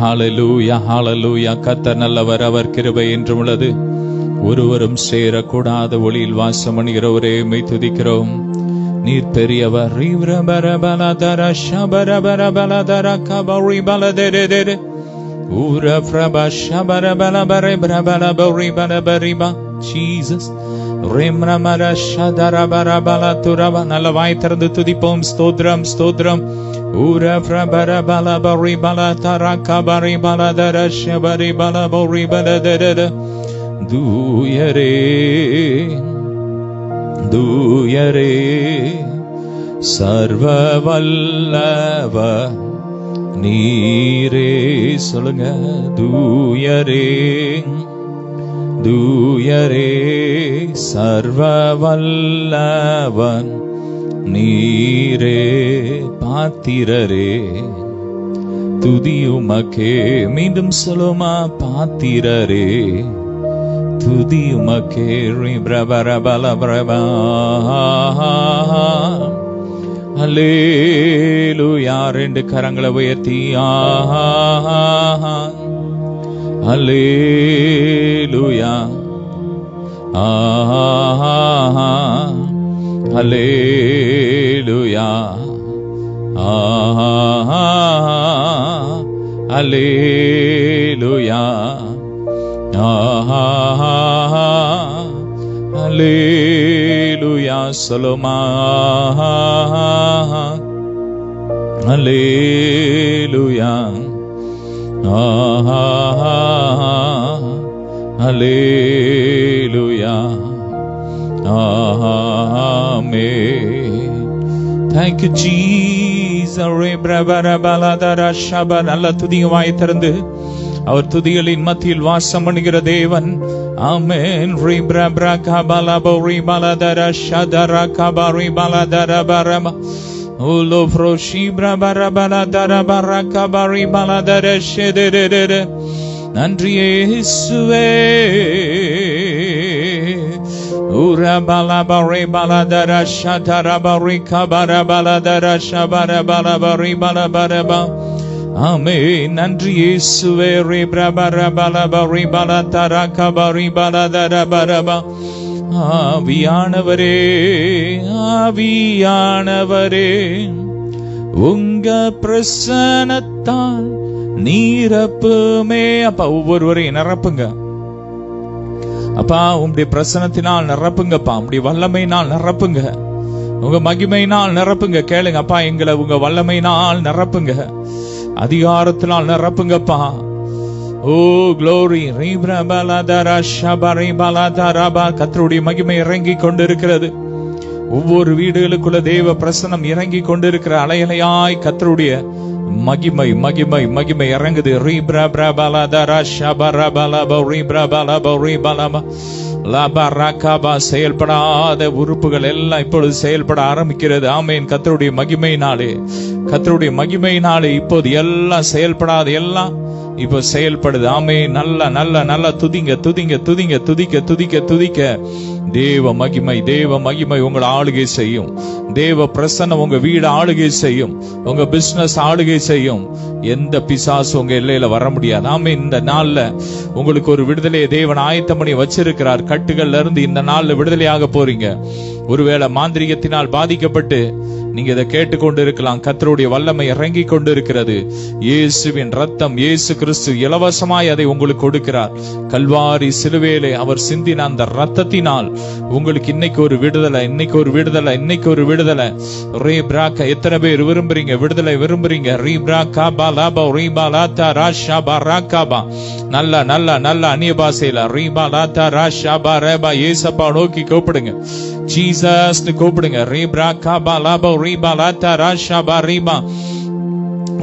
ஹல்லேலூயா, ஹல்லேலூயா. கர்த்தர் நல்லவர், அவர் கிருபை என்றும் உள்ளது. ஒருவரும் சேரக்கூடாத ஒளியில் வாசம் பண்ணுகிறவரே மெய் துதிக்கிறோம். நீர் பெரியவர். Jesus. நல்ல வாய் திறந்து துதிப்போம். ஸ்தோத்திரம், ஸ்தோத்திரம். தூயரே, தூயரே, சர்வ வல்லவ நீரே. சொல்லுங்க. தூயரே, தூயரே, சர்வ வல்லவன் நீரே. பாத்திரரே, துதி உமக்கே. மீண்டும் சொல்லுமா. பாத்திரரே, துதி உமக்கே. அல்லேலூயா. ரெண்டு கரங்களை உயர்த்தி அல்லேலூயா, அல்லேலூயா, அல்லேலூயா, அல்லேலூயா. சொல்லுமா. அல்லேலூயா, அல்லேலூயா, ஆமென். Thank you Jesus. நல்ல துதியுமாய் திறந்து அவர் துதிகளின் மத்தியில் வாசம் பண்ணுகிற தேவன். ஆமென். நன்றி இயேசுவே. ஆமென். நன்றி இயேசுவே. ஆவியானவரே, ஆவியானவரே, உங்க பிரசன்னத்தால் நீரப்புமே. அப்பா, ஒவ்வொருவரையும் நிரப்புங்க அப்பா. உங்களுடைய பிரசன்னத்தினால் நிரப்புங்கப்பா. உங்களுடைய வல்லமையினால் நிரப்புங்க. உங்க மகிமையினால் நிரப்புங்க. கேளுங்க அப்பா, எங்களை உங்க வல்லமையினால் நிரப்புங்க. அதிகாரத்தினால் நிரப்புங்கப்பா. Oh glory. கர்த்தருடைய மகிமை இறங்கி கொண்டிருக்கிறது. ஒவ்வொரு வீடுகளுக்குள்ள தேவ பிரசன்னம் இறங்கி கொண்டிருக்கிற அலையலையாய் கர்த்தருடைய மகிமை மகிமை மகிமை இறங்குது. செயல்படாத உறுப்புகள் எல்லாம் இப்பொழுது செயல்பட ஆரம்பிக்கிறது. ஆமேன். கர்த்தருடைய மகிமையினாலே, கர்த்தருடைய மகிமையினாலே இப்போது எல்லாம் செயல்படாத எல்லாம் இப்ப செயல்படுது. ஆமே. நல்ல நல்ல நல்ல துதிங்க, துதிங்க, துதிங்க, துதிக்க துதிக்க துதிக்க தேவ மகிமை, தேவ மகிமை உங்களை ஆளுகை செய்யும். தேவ பிரசன்னம் உங்க வீடு ஆளுகை செய்யும். உங்க பிசினஸ் ஆளுகை செய்யும். எந்த பிசாசு உங்க எல்லையில வர முடியாது. ஆமே. இந்த நாள்ல உங்களுக்கு ஒரு விடுதலையை தேவன் ஆயத்தம் பண்ணி வச்சிருக்கிறார். கட்டுகள்ல இருந்து இந்த நாள்ல விடுதலையாக போறீங்க. ஒருவேளை மாந்திரிகத்தினால் பாதிக்கப்பட்டு நீங்க இதை கேட்டுக்கொண்டு இருக்கலாம். கர்த்தருடைய வல்லமை இறங்கி கொண்டு இருக்கிறது. இயேசுவின் ரத்தம், இயேசு கிறிஸ்து இலவசமாய் அதை உங்களுக்கு கொடுக்கிறார். கல்வாரி சிலுவையிலே அவர் சிந்தின அந்த ரத்தத்தினால் உங்களுக்கு இன்னைக்கு ஒரு விடுதலை, இன்னைக்கு ஒரு விடுதலை, இன்னைக்கு ஒரு விடுதலை. ரே பிராக்க. எத்தனை பேர் விரும்புறீங்க? விடுதலை விரும்புறீங்க? ரீ பிராக்கா பாலாபா ரீபா லாத்தா ராஷா பாராக்காபா. நல்ல நல்ல நல்ல அந்நிய பாஷையில ரீபா லாத்தா ராஷா பா ரேபா. ஏசப்பா நோக்கி கூப்பிடுங்க. ஜீசஸ் கூப்பிடுங்க. ரீபா காபா லாபா ரீபா லாத்தா ராஷா பா ரீபா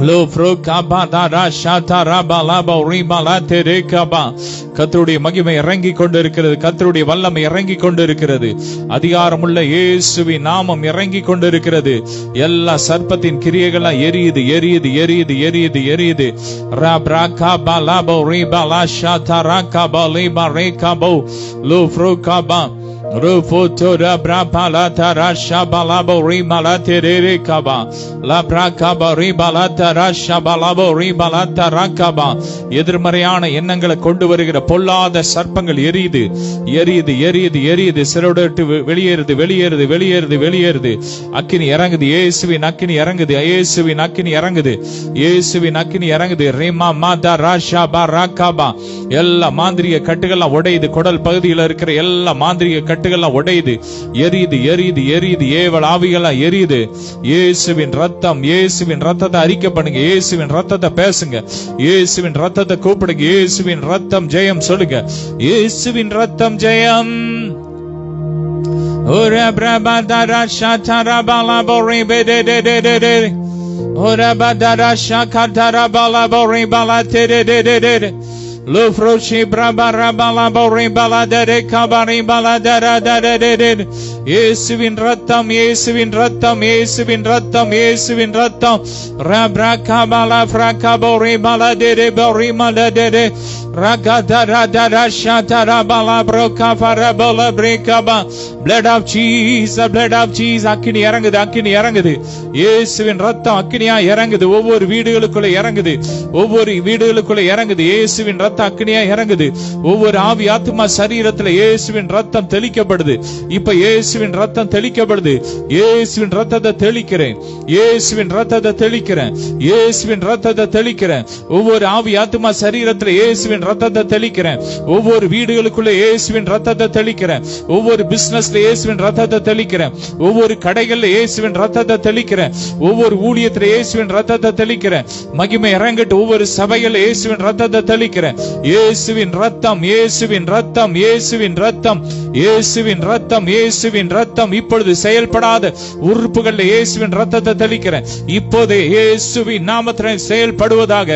லோ ஃப்ரோ காபா தா ராஷா தா ராபா லாபா ரீபா லாத்தே ரே காபா. கர்த்தருடைய மகிமை இறங்கி கொண்டு இருக்கிறது. கர்த்தருடைய வல்லமை இறங்கி கொண்டு இருக்கிறது. அதிகாரமுள்ள இயேசுவின் நாமம் இறங்கி கொண்டு இருக்கிறது. எல்லா சர்ப்பத்தின் கிரியைகளா எரியுது, எரியுது, எரியுது, எரியுது, எரியுது. ரா பிரா காபா லாபா ரீபா லாஷா தா ரா காபா லேபா ரே காபா லோ ஃப்ரோ Kaapa. Rufotora brapalata rasha balabo rimalate rekaba la brakaba ribalata rasha balabo ribalata rakaba எதிர்மறையான எண்ணங்களை கொண்டு வருகிற பொல்லாத சர்ப்பங்கள் எரியுது எரியுது எரியுது எரியுது சிலோடு வெளியேறுது வெளியேறுது வெளியேறுது வெளியேறுது அக்கினி இறங்குது இயேசுவின் அக்கினி இறங்குது இயேசுவின் அக்கினி இறங்குது இயேசுவின் அக்கினி இறங்குது ரேமா மாதா ராஷா பா ராகாபா எல்லா மாந்திரிக கட்டுகள்லாம் உடையுது குடல் பகுதியில் இருக்கிற எல்லா மாந்திரிக கட்டுகள்லாம் உடையுது எரியுது எரியுது எரியுது ஏவல் ஆவிகள்லாம் எரியுது இயேசுவின் ரத்தம் இயேசுவின் ரத்தத்தை அறிக்கை பண்ணுங்க இயேசுவின் ரத்தத்தை பேசுங்க இயேசுவின் ரத்தத்தை கூப்பிடுங்க இயேசுவின் ரத்தம் ஜெயம் சொல்லுங்க இயேசுவின் ரத்தம் ஜெயம் ஓரா பிரபதரா ஷாதரா பலபோரி பெடெடெடெடெ ஓரா பதரா ஷாகதரா பலபோரி பலதெடெடெடெ Lufroshi brabara balabori baladere kabari baladara dere Yesuvin rattam Yesuvin rattam Yesuvin rattam Yesuvin rattam rabra kabala frakabori baladere bori maladere ragadara dara shatara balabro kafara balabrekaba blood of Jesus அக்கினி இறங்குது இயேசுவின் ரத்தம் அக்கினியா இறங்குது ஒவ்வொரு வீடுகளுக்குள்ள இறங்குது ஒவ்வொரு வீடுகளுக்குள்ள இறங்குது இயேசுவின் ரத்தம் அக்கினியா இறங்குது ஒவ்வொரு ஆவி ஆத்மா சரீரத்துல இயேசுவின் ரத்தம் தெளிக்கப்படுது இப்ப இயேசுவின் ரத்தம் தெளிக்கப்படுது இயேசுவின் ரத்தத்தை தெளிக்கிறேன் இயேசுவின் ரத்தத்தை தெளிக்கிறேன் இயேசுவின் ரத்தத்தை தெளிக்கிறேன் ஒவ்வொரு ஆவி ஆத்மா சரீரத்துல இயேசுவின் ரத்தத்தை தெளிக்கிறேன் ஒவ்வொரு வீடுகளுக்குள்ள இயேசுவின் ரத்தத்தை தெளிக்கிறேன் ஒவ்வொரு பிசினஸ்ல இயேசுவின் ரத்தத்தை தெளிக்கிறேன் ஒவ்வொரு கடைகள்ல இயேசுவின் ரத்தத்தை தெளிக்கிறேன் ஒவ்வொரு ஊழியத்துல இயேசுவின் ரத்தத்தை தெளிக்கிறேன் மகிமை இறங்கட்டு ஒவ்வொரு சபையில இயேசுவின் ரத்தத்தை தெளிக்கிறேன் இயேசுவின் ரத்தம் இயேசுவின் ரத்தம் இயேசுவின் ரத்தம் இயேசுவின் ரத்தம் இயேசுவின் ரத்தம் இப்பொழுது செயல்படாத உறுப்புகள்ல இயேசுவின் ரத்தத்தை தெளிக்கிறேன் இப்போது இயேசுவின் நாமத்தில் செயல்படுவதாக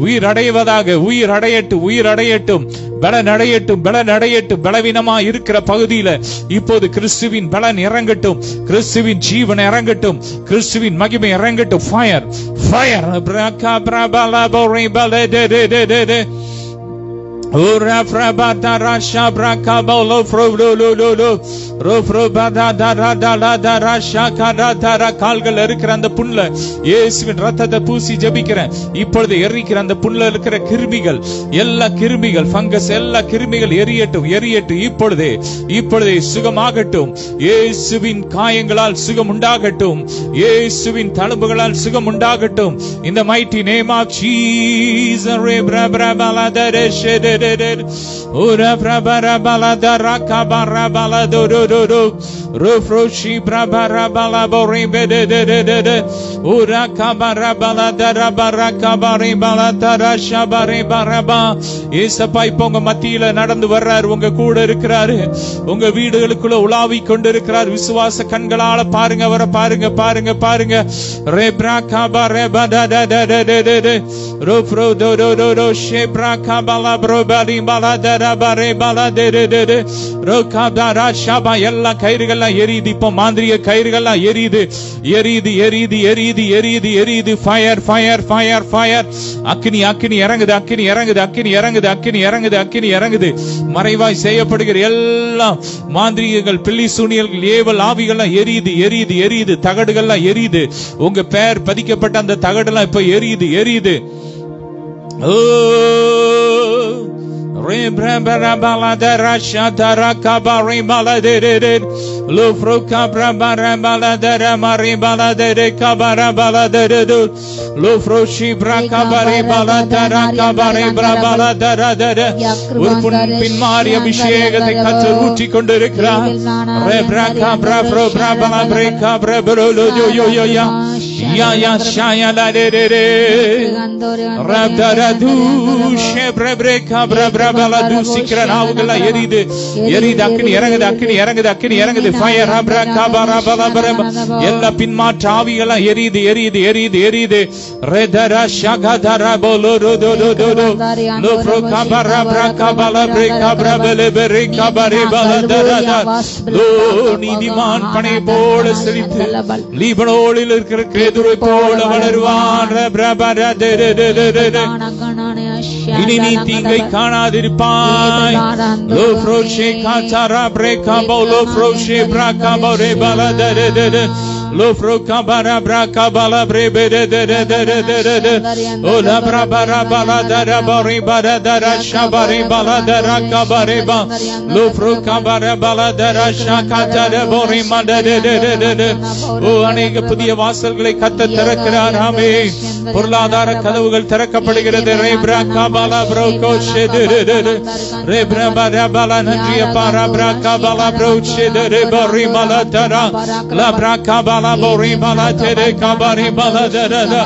உயிர் அடைவதாக உயிர் அடையட்டும் பலன் அடையட்டும் பலவீனமா இருக்கிற பகுதியில இப்போது கிறிஸ்துவின் பலன் இறங்கட்டும் கிறிஸ்துவின் ஜீவன் இறங்கட்டும் கிறிஸ்துவின் மகிமை இறங்கட்டும் fire Ora frabata rasha brakabolo frolololo rofrobada da rasha kadara கால்கள் இருக்கிற அந்த புண்ல இயேசுவின் ரத்தத்தை பூசி ஜெபிக்கிறேன் இப்பொழுது எரிக்கிற அந்த புண்ல இருக்கிற கிருமிகள் எல்லா கிருமிகள் ஃபங்கஸ் எல்லா கிருமிகள் எரியட்டும் இப்பொழுதே சுகமாகட்டும் இயேசுவின் காயங்களால் சுகம் உண்டாகட்டும் இயேசுவின் தழும்புகளால் சுகம் உண்டாகட்டும் in the mighty name of Jesus Ora brabara balada rakabara balado do rofroshi brabara balabori bedede ora kabara balada rabara kabari balada rashabari baraba ஏசப்பா இப்ப உங்க மத்தியில நடந்து வர்றாரு உங்க கூட இருக்கிறாரு உங்க வீடுகளுக்குள்ள உலாவி கொண்டிருக்கிறார் விசுவாச கண்களால பாருங்க அவரை பாருங்க ரெப்ரா கபரே படடடடடடட ரோப்ரோ டோடோடோ ஷேப்ரா கபலா ப்ரோபரி பலதர பரே பலதெரடட ரோகபரா ஷபா எல்லா கயிறுகள்லாம் எரியுது இப்ப மாந்திரிக கயிறுகள்லாம் எரியுது ஃபயர் அக்கினி இறங்குது மறைவாய் செய்யப்படுகிற எல்லா மாந்திரிகங்கள் பில்லி சூனியல்கள் ஏவல் ஆவிகள்லாம் எரியுது தகடுகள்லாம் எரியுது உங்க பெயர் பதிக்கப்பட்ட அந்த தகடுலாம் இப்ப எரியுது Rebrabara balada rasha dara kabari baladere lufro kabara baladere mari baladere kabara baladere lufro shibra kabari baladara kabari baladere urpun pinmari abhishekathe kathu ஊற்றி கொண்டிருக்கிறார் rebra kabra fro brabala breka brabolo yo ya shaya la de rabdara du shebre breka brabra பலது சிக்கராவுகள எரியுது அக்கினி இறங்குது fire Abra கபரா பலபரம் எல்லா பின்மாற்ற ஆவிகள எரியுது ரெதரா ஷகதரா போலோரோதோதோதோ லோப்ரோ கபரா பிரகா பலப்ரேகா பிரபலபரே கபரே பலதரதா low நீதிமான் பனை போல செழித்து லீபனோனில் இருக்கிற கேதுரை போல வளருவான். இனி நீ தீங்கை காணாதிருப்பாய். லோ ஃப்ரோஷே காச்சாரா பிரேகா பௌலோ ஃப்ரோஷே பிராகா பௌரே பல தரே Lo froka bara braka bala brebe de de de de de de de de Ola bra bara bala dara bari bara dara shabari bala dara kabare ba Lo froka bara bala dara shaka dara bari mada de de de de de O அநேக புதிய வாசல்களை கர்த்தர் திறக்கிறார். ஆமென். பொருளாதார கதவுகள் திறக்கப்படுகிறது. ரே பிரகா பala broko shede de de de Re bra bara bala நன்றிய பாரா பிரகா bala bro shede de bari mala dara La braka bala bori bala tere kabari bala da da da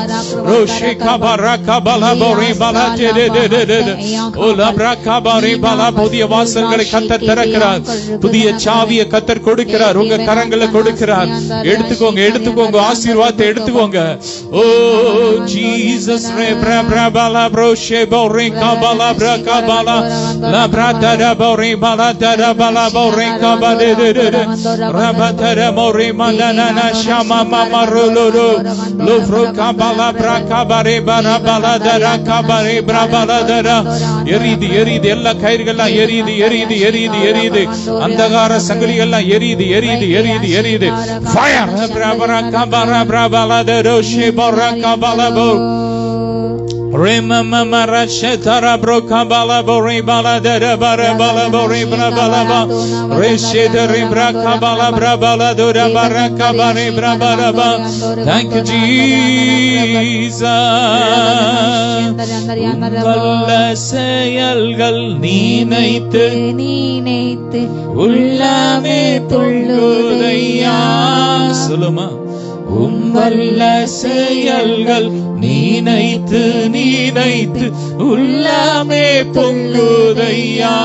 roshi kabara kabala bori bala tere de de de de ola braka bori bala புதிய வாசல்களை கர்த்தர் திறக்கிறார். புதிய சாவியை கர்த்தர் கொடுக்கிறார். உங்க கரங்களை கொடுக்கிறார். எடுத்துக்கோங்க, எடுத்துக்கோங்க, ஆசீர்வாதத்தை எடுத்துக்கோங்க. ஓ ஜீசஸ் ரே bra bra bala broshe bori kabala bra kabala la bra da da bori bala da da bala bori kabale de de de rabatara mori manana na shama mama rololo lo froka bala bra kabare bara bala dara kabare bra bala dara எரியுது எரியுது எல்லா கயிறுகள்லாம் எரியுது எரியுது எரியுது எரியுது அந்தகார சங்கிலிகள் எல்லாம் எரியுது எரியுது எரியுது எரியுது fire bra bra kabara bra bala dara she bara kabala bo Rema mama rashetara broka bala bori bala dara bara bala bori bra bala ba reshetara braka bala bra bala dora bara kabare bra bala ba Thank you Jesus வல்ல செயல்கள் நீனைத்து உள்ளமே துள்ளுதையா சொல்லுமா வல்ல செயல்கள் நீனைத்து நீனைத்து உள்ளமே பொங்குதையா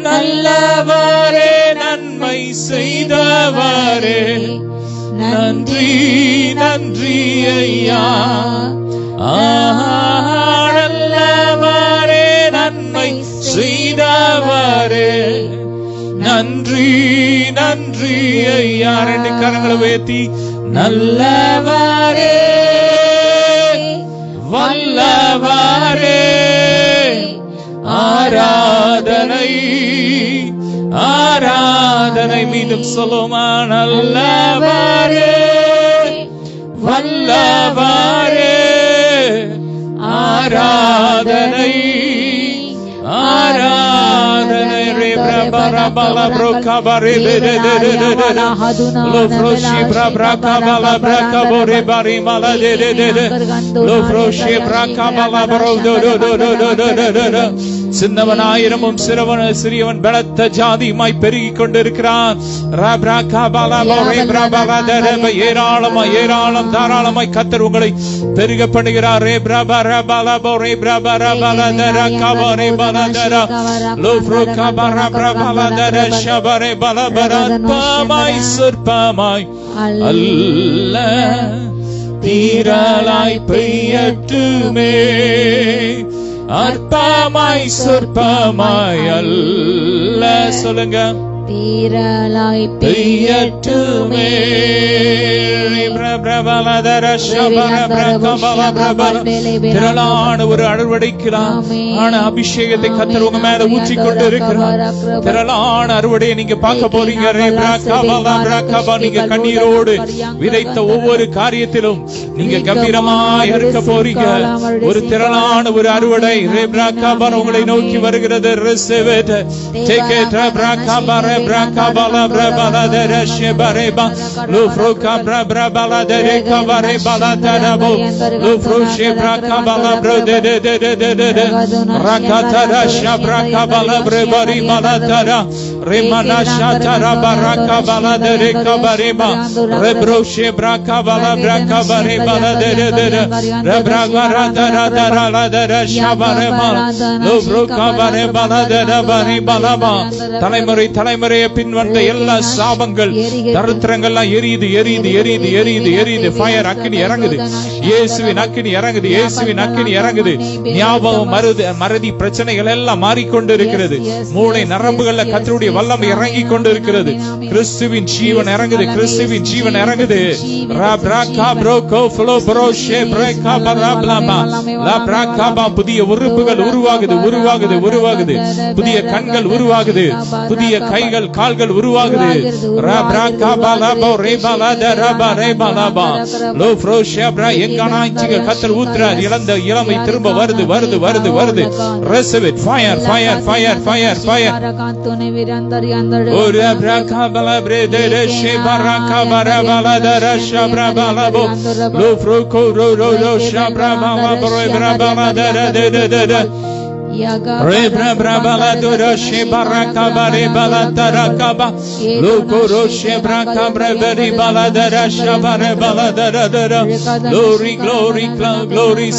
நல்லவரே நன்மை செய்தவரே நன்றி நன்றி ஐயா நல்லவரே நன்மை செய்தவரே நன்றி நன்றி ஐயா ரெண்டு கரங்களை உயர்த்தி நல்லவரே வல்லவரே ஆராதனை ஆராதனை மீண்டும் சொல்லுமா நல்லவரே வல்லவரே ஆராதனை ஆராதனை ரே பிரபர பல ப்ரோகபரே de de de de de de lo froshi braka bala braka bore bari mala de de de de lo froshi braka bala bro do do do do do do do சின்னவன் ஆயிரமும் சிறியவன் பலத்த ஜாதியுமாய் பெருகிக் கொண்டிருக்கிறான். ஏராளமாய் ஏராளம் தாராளமாய் கர்த்தர் உங்களை பெருக பண்ணுகிறார். சொற்பமாய் அல்ல தீரலாய் பெய்யட்டுமே அற்பமாய் சொற்பமாய் அல்ல சொல்லுங்க தீரலாய் பெய்யட்டுமே திரளான ஒரு அறுவடைக்கலாம் ஆன அபிஷேகத்தை கர்த்தர் உங்க மேல ஊற்றி கொண்டு இருக்கிறார். திரளான அறுவடையை நீங்க பார்க்க போறீங்க. நீங்க கண்ணீரோடு விதைத்த ஒவ்வொரு காரியத்திலும் நீங்க கம்பீரமாய் இருக்க போறீங்க. ஒரு திரளான ஒரு அறுவடை உங்களை நோக்கி வருகிறது. Braka bala bala de reshe bareba lo froka bra bala de reka bareba la bo lo froshe braka bala bro de de de de de de rakata rasha braka bala bre bari bala tara remana shatara baraka bala de reka bareba re broshe braka bala braka bareba la de de de re braga dara dara la de rasha bareba lo froka bareba la de bari bala ba தலைமுறை தலைமுறையை பின் வந்த எல்லா சாபங்கள் தரித்திரங்கள்லாம் எரியுது எரியுது எரியுது எரியுது எரியுது. ஃபயர் அக்கினி இறங்குது, இயேசுவின் அக்கினி இறங்குது, இயேசுவின் அக்கினி இறங்குது. ஞாபகம் மறதி பிரச்சனைகள் எல்லாம் மாறிக்கொண்டிருக்கிறது. மூளை நரம்புகள்ல கர்த்தருடைய வல்லமை இறங்கி கொண்டிருக்கிறது. கிறிஸ்துவின் ஜீவன் இறங்குது, கிறிஸ்துவின் ஜீவன் இறங்குது. புதிய உறுப்புகள் உருவாகுது உருவாகுது உருவாகுது. புதிய கண்கள் உருவாகுது, புதிய கைகள் கால்கள் உருவாகுது. கர்த்தர் ஊத்துறார், இழந்த இளமை திரும்ப வருது வருது வருது வருது. Receive it, fire fire fire fire fire.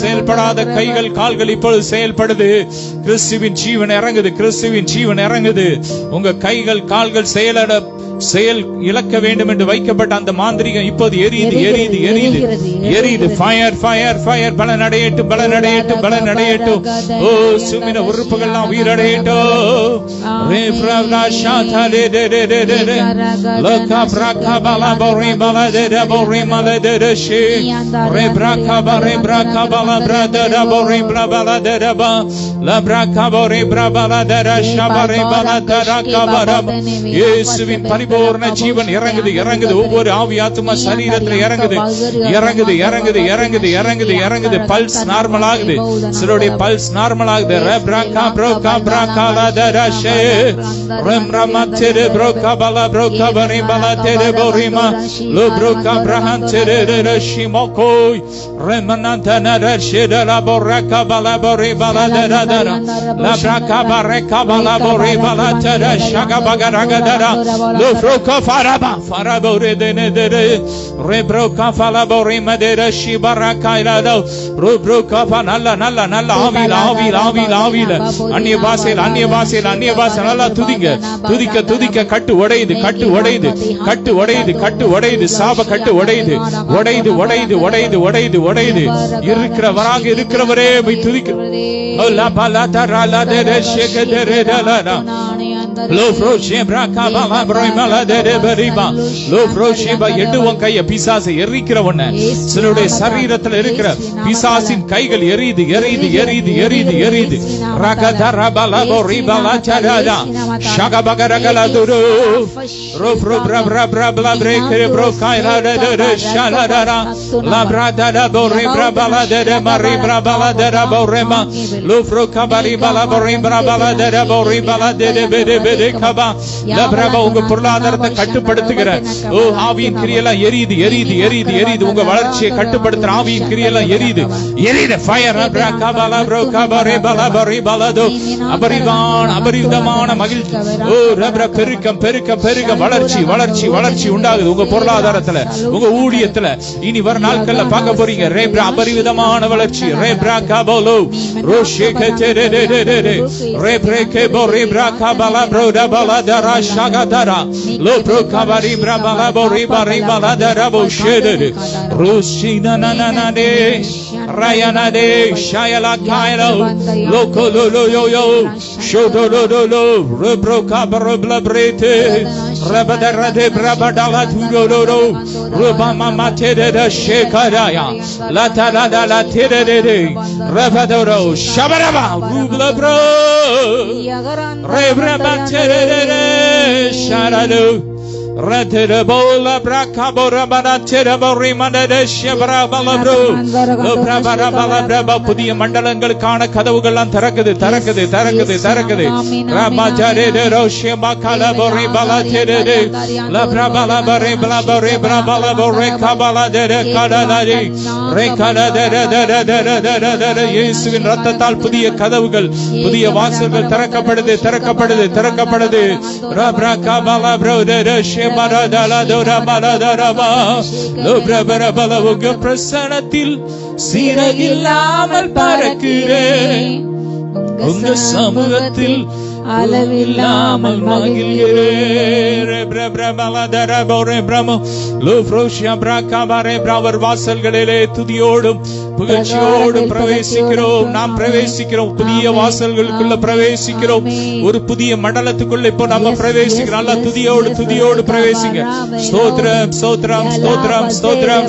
செயல்படாத கைகள் கால்கள் இப்பொழுது செயல்படுது. கிறிஸ்துவின் ஜீவன் இறங்குது, கிறிஸ்துவின் ஜீவன் இறங்குது. உங்க கைகள் கால்கள் செயல் இழக்க வேண்டும் என்று வைக்கப்பட்ட அந்த மாந்திரிகம் இப்போது எரியுது எரியுது எரியுது எரியுது. Fire fire fire. பலனடையட்டும் பலனடையட்டும் பலனடையட்டும். ஓ சுமின உறுப்புகள்லாம் உயிரடையட்டும். இயேசுவின் பரிபூர்ண ஜீவன் இறங்குது இறங்குது. ஒவ்வொரு ஆவி ஆத்துமா சரீரத்துல இறங்குது இறங்குது இறங்குது இறங்குது இறங்குது இறங்குது. பல்ஸ் நார்மல் ஆகுது, சிலருடைய பல்ஸ் நார்மல் ஆகுது. Lofroka faraba farabore denedere rebroka falabore madera shibaraka ilado rebroka fanalla nalla nalla ஆவில ஆவில ஆவில ஆவில. அந்நிய பாஷையில் அந்நிய பாஷையில் அந்நிய பாஷை. நல்லா துதிங்க துதிக்க துதிக்க. கட்டு உடையுது கட்டு உடையுது கட்டு உடையுது கட்டு உடையுது. சாப கட்டு உடையுது உடையுது உடையுது உடையுது உடையுது உடையுது. இருக்கிறவராக இருக்கிறவரே போய் துதிக்க. சிலருடைய சரீரத்தில் இருக்கிற பிசாசின் கைகள் எரியுது எரியுது எரியுது எரியுது எரியுது. உங்க பொருளாதாரத்தை கட்டுப்படுத்துகிற ஆவியின் கிரியெல்லாம் எரியுது எரியுது எரியுது எரியுது. உங்க வளர்ச்சியை கட்டுப்படுத்துற ஆவியின் கிரியெல்லாம் எரியுது எரியுது. ஃபயர். அபரிதமான மகிழ்ச்சி. பெருக்கம் பெருக்கம் பெருக்கம். வளர்ச்சி வளர்ச்சி வளர்ச்சி உண்டாகுது உங்க பொருளாதாரத்துல உங்க ஊழியத்துல. இனி வர நாட்கள்ல பார்க்க போறீங்க அபரிவிதமான வளர்ச்சி. Rayanade Shayala Kailo Loco Lolo Yo Yo Shodo Lolo Rubroka Barabla Brete Rabadara Brabadala Tudoro Rubama Matede Shekaraya Latada La Tede Rabadoro Shabaraba Rubla Bro Rebrabatere Sharado Raterabola Bracabora Banateraboriman Shebrabalo Brabarabalaba புதிய மண்டலங்களுக்கான கதவுகள்லாம் திறக்குது திறக்குது திறக்குது திறக்குது. Ramajare Roshebakala Bori Balatere La Brabala Bari Blabari Brabala Bori Kabala de Kadadari Rekada de இயேசுவின் இரத்தத்தால் புதிய கதவுகள் புதிய வாசல்கள் திறக்கப்படுது திறக்கப்படுது திறக்கப்படுது. Rabracabala Brode பிரசனத்தில் சீரகில்லாமல் பறக்கிறேன். உங்க சமூகத்தில் அளவில்லாமல் அவர் வாசல்களிலே துதியோடும் புகழ்ச்சியோடும் பிரவேசிக்கிறோம். நாம் பிரவேசிக்கிறோம், புதிய வாசல்களுக்குள்ள பிரவேசிக்கிறோம். ஒரு புதிய மண்டலத்துக்குள்ள இப்போ நம்ம பிரவேசிக்கிறோம். நல்ல துதியோடு துதியோடு பிரவேசிங்க. ஸ்தோத்திரம் ஸ்தோத்திரம் ஸ்தோத்திரம் ஸ்தோத்திரம்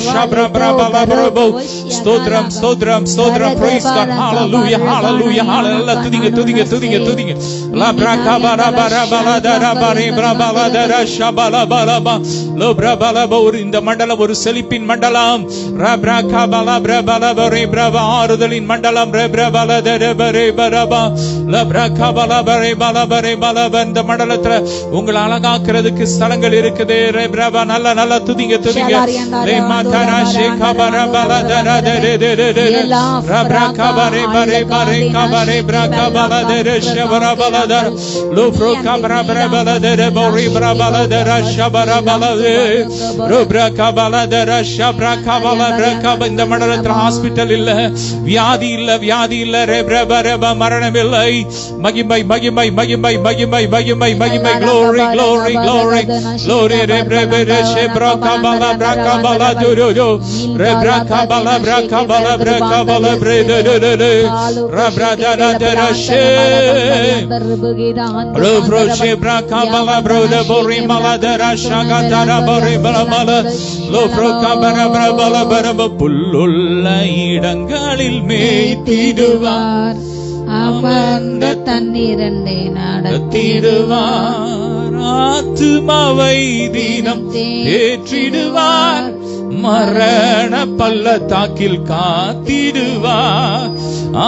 ஸ்தோத்திரம் ஸ்தோத்திரம் ஸ்தோத்திரம். praise God, hallelujah hallelujah hallelujah. துதிங்க துதிங்க துதிங்க துதிங்க. la braka bara bara bara dara bare brabala dara shabala balaba lo brabala ஒரு இந்த மண்டலம் ஒரு செழிப்பின் மண்டலம். rabraka bala brabala bare braba ஆறுதலின் மண்டலம். brabala dara bare baraba la braka bala bare bala bare bala. இந்த மண்டலத்துல உங்களை அழகாக்குறதுக்கு ஸ்தலங்கள் இருக்குது. braba நல்ல நல்ல துதிங்க துதிங்க. le matara sheka bara bala dara dere dere dere rabraka bare bare bare kabare braka bala dere shabara bala dara lo froka bara bala dere bori bala dere shabara bala dere robraka bala dere shabraka bala braka. இந்த மண்டலத்துல hospital இல்ல, வியாதி இல்ல, வியாதி இல்ல. ரேப்ரபரப மரணம் இல்லை. மகிமை மகிமை மகிமை மகிமை மகிமை மகிமை. glory glory glory glory. ரேப்ரபர ஷேப்ரaka bala braka bala durudo rebraka bala braka bala braka bala bredere rabrada dere she robro shebraka bala broda bori mala dere shagatara bori bala bala lofroka bara bala bara. புல்லுள்ள இடங்களில் மேய்த்திடுவார், அமர்ந்த தண்ணீரண்டை நடத்திடுவார். ஆத்துமாவை தினம் ஏற்றிடுவார், மரண பள்ளத்தாக்கில் காத்திடுவார்.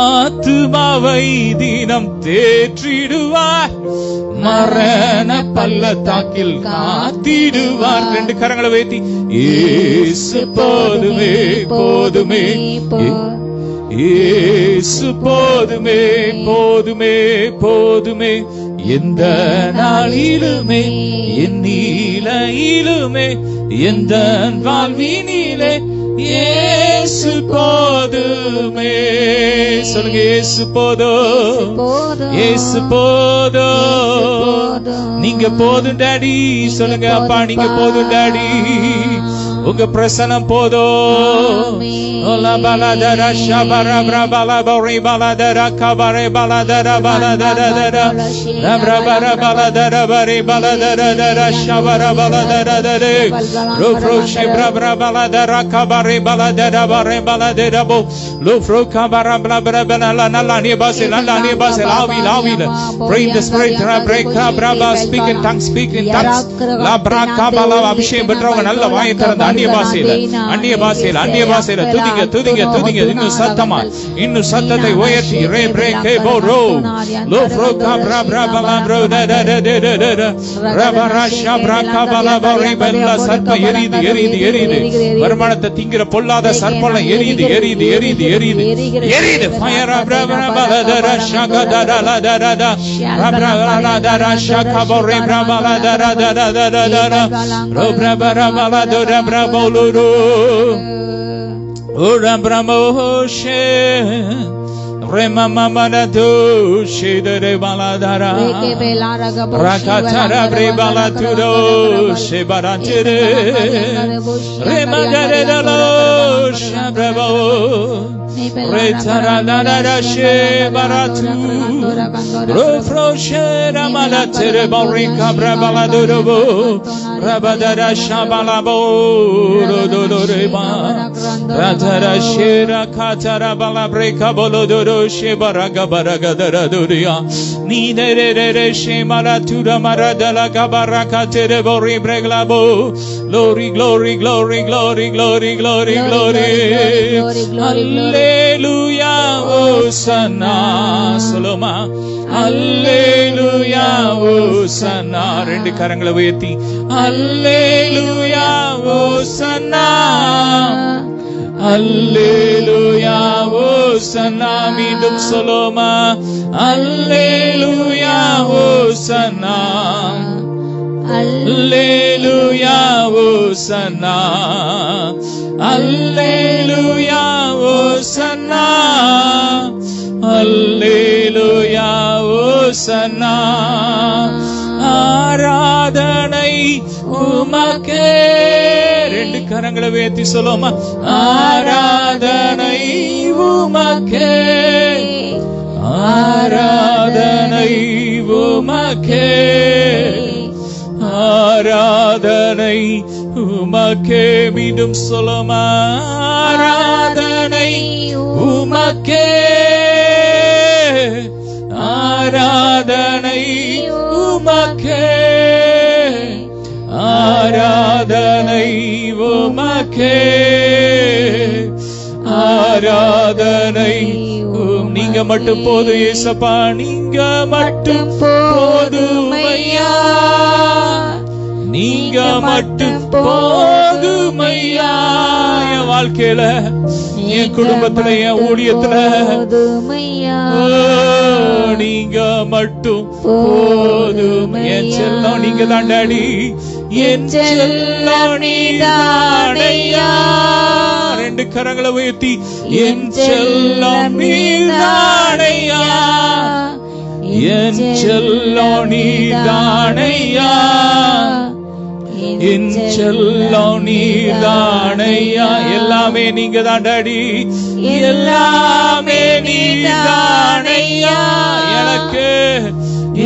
ஆத்துமாவை தினம் தேற்றிடுவார், மரண பள்ளத்தாக்கில் காத்திடுவார். ரெண்டு கரங்களை வைத்தி இயேசு போதுமே போதுமே இயேசு போதுமே போதுமே போதுமே. எந்த நாளிலுமே என் நீலையிலுமே எந்த வாழ்வினிலே இயேசு போதுமே. சொல்லுங்க, இயேசு போதும், இயேசு போதும். நீங்க போதும் டாடி. சொல்லுங்க, அப்பா நீங்க போதும் டாடி. உங்க பிரசனம் போதும். ஓலா பலதரா ஷபரா பிரபல பௌரி பலதரா கபரே பலதரா பலதரா ரப்ரபர பலதரா பரி பலதரா ஷபரா பலதரா ருப்ரோஷி பிரபர பலதரா கபரே பலதரா பரி பலதரா போ லுப்ரோ கபரா பிரபர பலல நல்ல நிபாசே நல்ல நிபாசே லாவி pray in the spirit. பிரேக்கா Prabha speak in tongues, speak in tongues. லா பிரகா பல அபிஷேகம் பெற்றவங்க நல்ல வாயை திறந்து அந்நிய பாஷையில துதிங்க துதிங்க துதிங்க. இன்னும் சத்தமா, இன்னும் சத்தத்தை உயர்த்தி ரே பிரேக்கே போரோ லோ ஃப்ரோகா பிரா பிரா பலா ப்ரோ ட ட ட ட ட ட ரபரா ஷப்ரா கபலா பரி பல்ல. சர்ப்பம் எரியுது எரியுது எரியுது. வருமானத்தை திங்கிற பொல்லாத சர்ப்பம் எரியுது எரியுது எரியுது எரியுது எரியுது. ஃபயர் பிரபர பல தர ஷக தர ல தர த ரபர ல தர ஷக பரி பிரபல தர தர தர தர ரோ பிரபர பல தர பிரப Ora Brahmoshe Rema Mamana Dushe de Baladara Rakatara Brebalatudo Shebaratire Rema Dadalo Shabrabo Retara Nada Shebaratu Rofroshe Ramalatere Borika Brabaladuro Rabadara Shabalabo Rodoreba Ratara Shera Katara Balabreka Bolodoro Shebaraga Baraga Daraduria Nidere Shemaratura Maradala Gabaraka Terebori Breglabo. Glory, glory, glory, glory, glory, glory, glory. Hallelujah, Hosanna, Soloma. Hallelujah, Hosanna. ரெண்டு கரங்களை உயர்த்தி Hallelujah, Hosanna. Hallelujah, Hosanna. மீண்டும் சொல்லுமா Hallelujah, Hosanna. Hallelujah, Hosanna. Hallelujah, Hosanna. Hallelujah, Hosanna. ஓசன்னா ஆராதனை உமக்கே. ரெண்டு கரங்களை உயர்த்தி சொல்லுமா, ஆராதனை உமக்கே, ஆராதனை உமக்கே, ஆராதனை உமக்கே. மீண்டும் சொல்லுமா, ஆராதனை உமக்கே, ஆராதனை உமக்கே, ஆராதனை உமக்கே, ஆராதனை. நீங்க மட்டும் போதும் ஏசப்பா, நீங்க மட்டும் போதுமையா, நீங்க மட்டும் போதுமையா. என் வாழ்க்கையில, என் குடும்பத்துல, என் ஊழியத்துல நீங்க மட்டும் போதும். என் செல்லம் நீங்க தான் டாடி, என் செல்லம் நீதானையா. ரெண்டு கரங்களை உயர்த்தி, என் செல்லம் நீதானையா, என் செல்லம் நீதானையா, என் செல்லம் நீதானையா. எல்லாமே நீங்க தான் டாடி, எல்லாமே நீதானையா. எனக்கு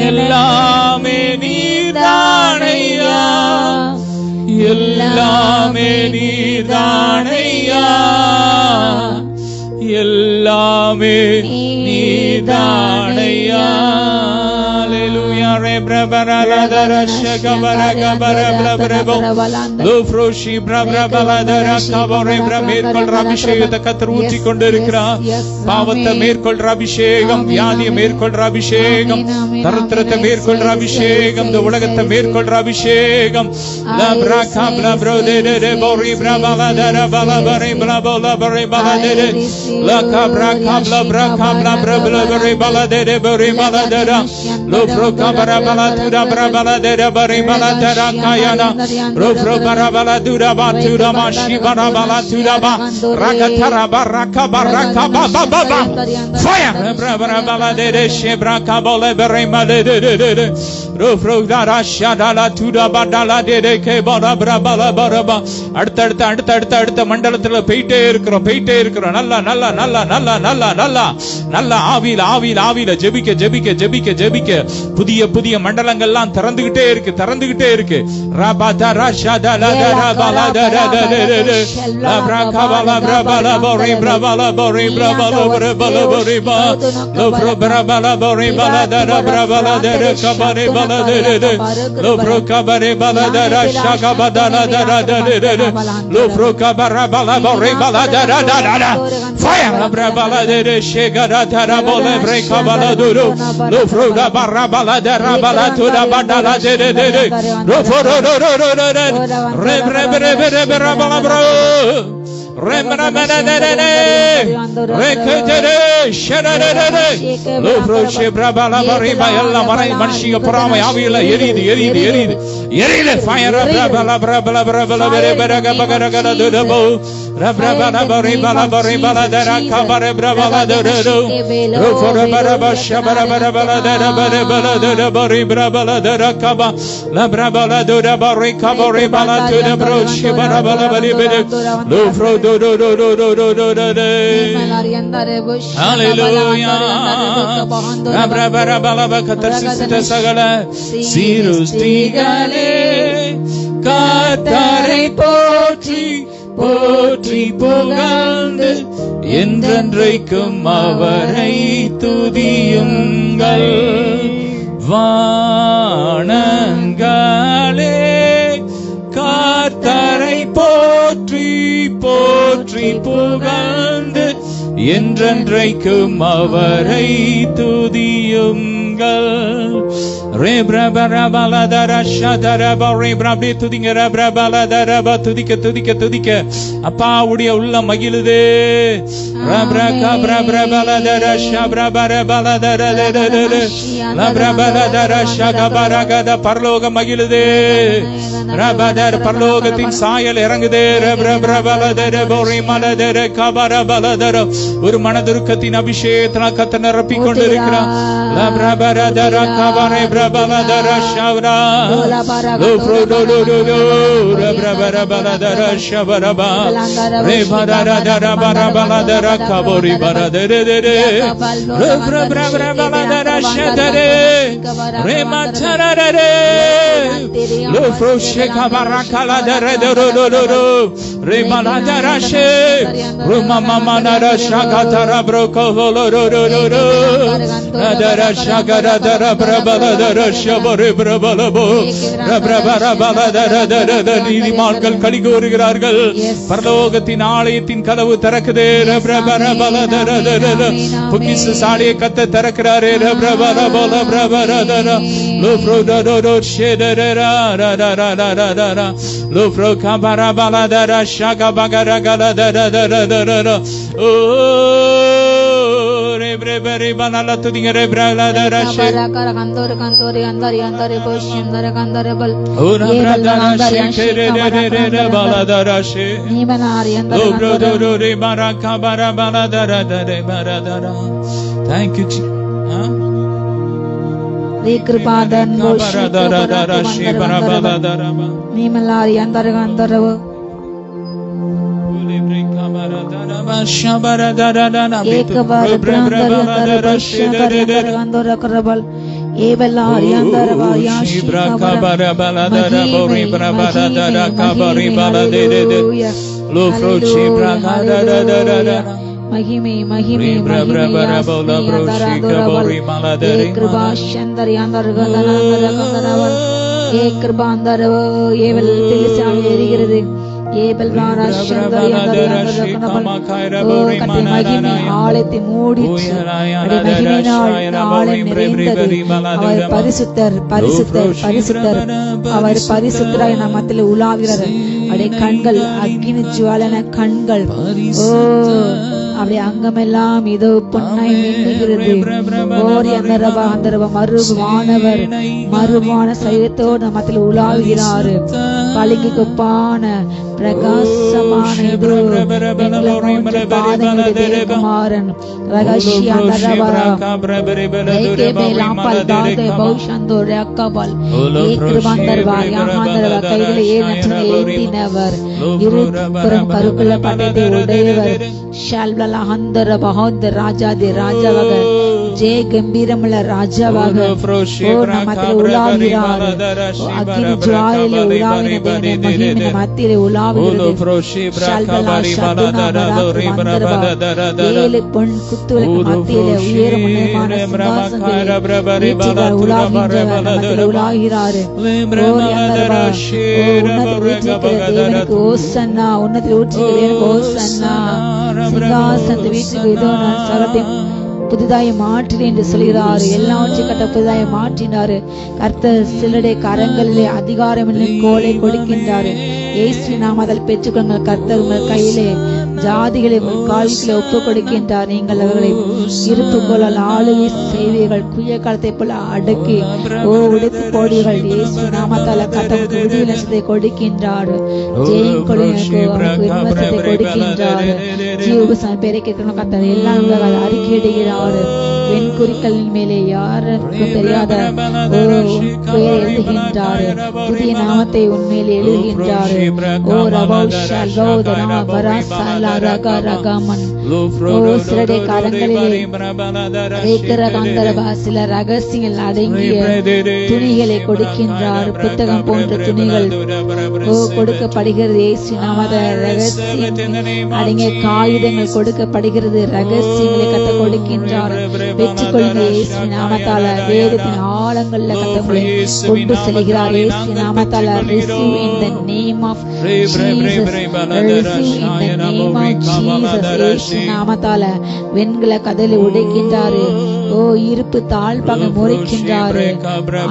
எல்லாமே நீதானையா, எல்லாமே நீதானையா, எல்லாமே நீதானையா. Hallelujah. Rebrabaladara shakabaragabarablabrabo lofroshi brabrabaladara kabore மேற்கொள்ற அபிஷேகத்தை கர்த்தர் ஊற்றிக் கொண்டிருக்கிறார். பாவத்தை மேற்கொள்ற அபிஷேகம், வியாதியை மேற்கொள்ற அபிஷேகம், தரித்திரத்தை மேற்கொள்ற அபிஷேகம், இந்த உலகத்தை மேற்கொள்ற அபிஷேகம். அடுத்த மண்டலத்துல போயிட்டே இருக்கிறோம். நல்ல நல்ல நல்ல நல்ல நல்ல நல்ல நல்ல ஆவியில ஜெபிக்க ஜெபிக்க ஜெபிக்க ஜெபிக்க புதிய புதிய மண்டலங்கள்லாம் திறந்துகிட்டே இருக்கு. மனுஷிக பொறாமை ஆவியில எரியுது எரியுது எரியுது எரியுது. சகல சீருஷ்டிகளே கர்த்தரை போற்றி போற்றி புகழ்ந்து என்றென்றைக்கும் அவரை துதியுங்கள். வானங்களே கர்த்தரை போற்றி போற்றி புகழ்ந்து என்றென்றைக்கும் அவரை துதியுங்கள். துதிக்க அப்பாவுடைய உள்ள மகிழுதே. பரலோக மகிழுதே. பரலோகத்தின் சாயல் இறங்குதே. ஒரு மனதுருக்கத்தின் அபிஷேகத்தினால் கர்த்தர் நிரப்பிக் கொண்டிருக்கிறார். baradara kabare brabaladara shavra lo frodododo rebrabaradara shavaraba rebaradara barabaladara kabori baradere rebrabaradara shadare rematarare lo froshe kabarakala dare dododo rebaladara she rumamamana shakatara brokovolododo adara shagara dara brabaladara shavare brabalabo rebrabaradara நீதிமான்கள் களி கூறுகிறார்கள் பரலோகத்தின் ஆலயத்தின் கதவு திறக்குதே பொக்கிஷ சாலையை கத்த திறக்கிறாரே Thank you, Jesus. Kripadan Nimalari Andaragandaravu Ekabarabrandarakarabal Evelari Andaravayashi Mahime Mahime Krirbashandari Andaragandaravan Ekribandarav Evel Tilisam Erigirid Ebel Varashandari Andaragandaravan Kati Mahime ஆலயத்தை மூடிச்சு மகிமையினால் ஆலயம் நிறைந்தது அவர் பரிசுத்தர் பரிசுத்தர் பரிசுத்தர் அவர் பரிசுத்தராய் நம் மத்தியில் உலாவுகிறார் அவருடைய கண்கள் அக்கினி ஜுவாலன கண்கள் அவருடைய அங்கமெல்லாம் இதோ பொன்னாய் மின்னுகிறது ஓரி அந்தரவ மறுவானவர் மறுவான சையத்தோடு நம் மத்தியில் உலாவுகிறார் பளிங்கு கொப்பான பிரகாசமான இதோ குமாரன் ரகசிய கைகளை ஏற்றினவர் இருபுறம் கருக்குள்ள பட்டத்தை உடையவர் ராஜாதி ராஜாவாக ஜெய கம்பீரமுள்ள ராஜாவாக நம்மத்தில் உலாவுகிறார் அக்கினி ஜுவாலையில உலாவினதை மகிமையின் மத்தியிலே உலாவுகிறது ஏழு பொன் குத்துவிளக்கு மத்தியிலே உயரம் உன்னதமான சிங்காசனத்திலே உலாவுகின்றவர் உலாகிறாரு தேவனுக்கு ஓசன்னா உன்னத்தில் ஊற்றுகிற தேவனுக்கு ஓசன்னா சிங்காசனத்தை வீட்டுக்கு இதோ நான் சகத்தையும் புதிதாய் மாற்றினேன் என்று சொல்கிறார். எல்லாவற்றையும் கட்ட புதிதாய் மாற்றினாரு. கர்த்தர் சிலருடைய கரங்களிலே அதிகாரம் என்னும் கோலை கொடுக்கின்றாரு. இயேசு நாமத்தில் பெற்றுக்கொள்ளுங்கள். கர்த்தர் உங்கள் கையிலே ஜாதிகளை உங்கள் கால்களை ஒப்புக் கொடுக்கின்றார். நீங்கள் அவர்களை இருப்பு போல ஆளுகை செய்வீர்கள். குய காலத்தை போல அடக்கி உடைத்து போடுவீர்கள். இயேசு நாமத்தால் கர்த்தருக்கு விடுதலை கொடுக்கின்றார். ஜெயம் விமர்சனத்தை கொடுக்கின்றார். ஜீவபுசம் பேரை கேட்கணும். கர்த்தர் எல்லாம் அறிக்கையிடுகிறார். வெண்குறிகளின் மேலே யாருக்கும் தெரியாத பெயர் எழுதுகின்றார். புதிய நாமத்தை உண்மையில் எழுதுகின்றார். சில ரகசியங்கள் அடங்கிய துணிகளை கொடுக்கின்றார். புத்தகம் போன்ற துணிகள் கொடுக்கப்படுகிறது. ரகசியம் அடங்கிய காகிதங்கள் கொடுக்கப்படுகிறது. ரகசியங்களை கத்த கொடுக்கின்றார். பெற்றுக்கொள்கிற இயேசு நாமத்தால வேதத்தின் ஆழங்கள்ல கத்தங்களை கொண்டு செல்கிறார். இயேசு நாமத்தால receive in the name of Jesus. receive in the name of Jesus. இயேசு நாமத்தால வெண்கல கதலை உடைக்கின்றாரு. இருப்பு தாழ்பாக முறைக்கின்றாரு.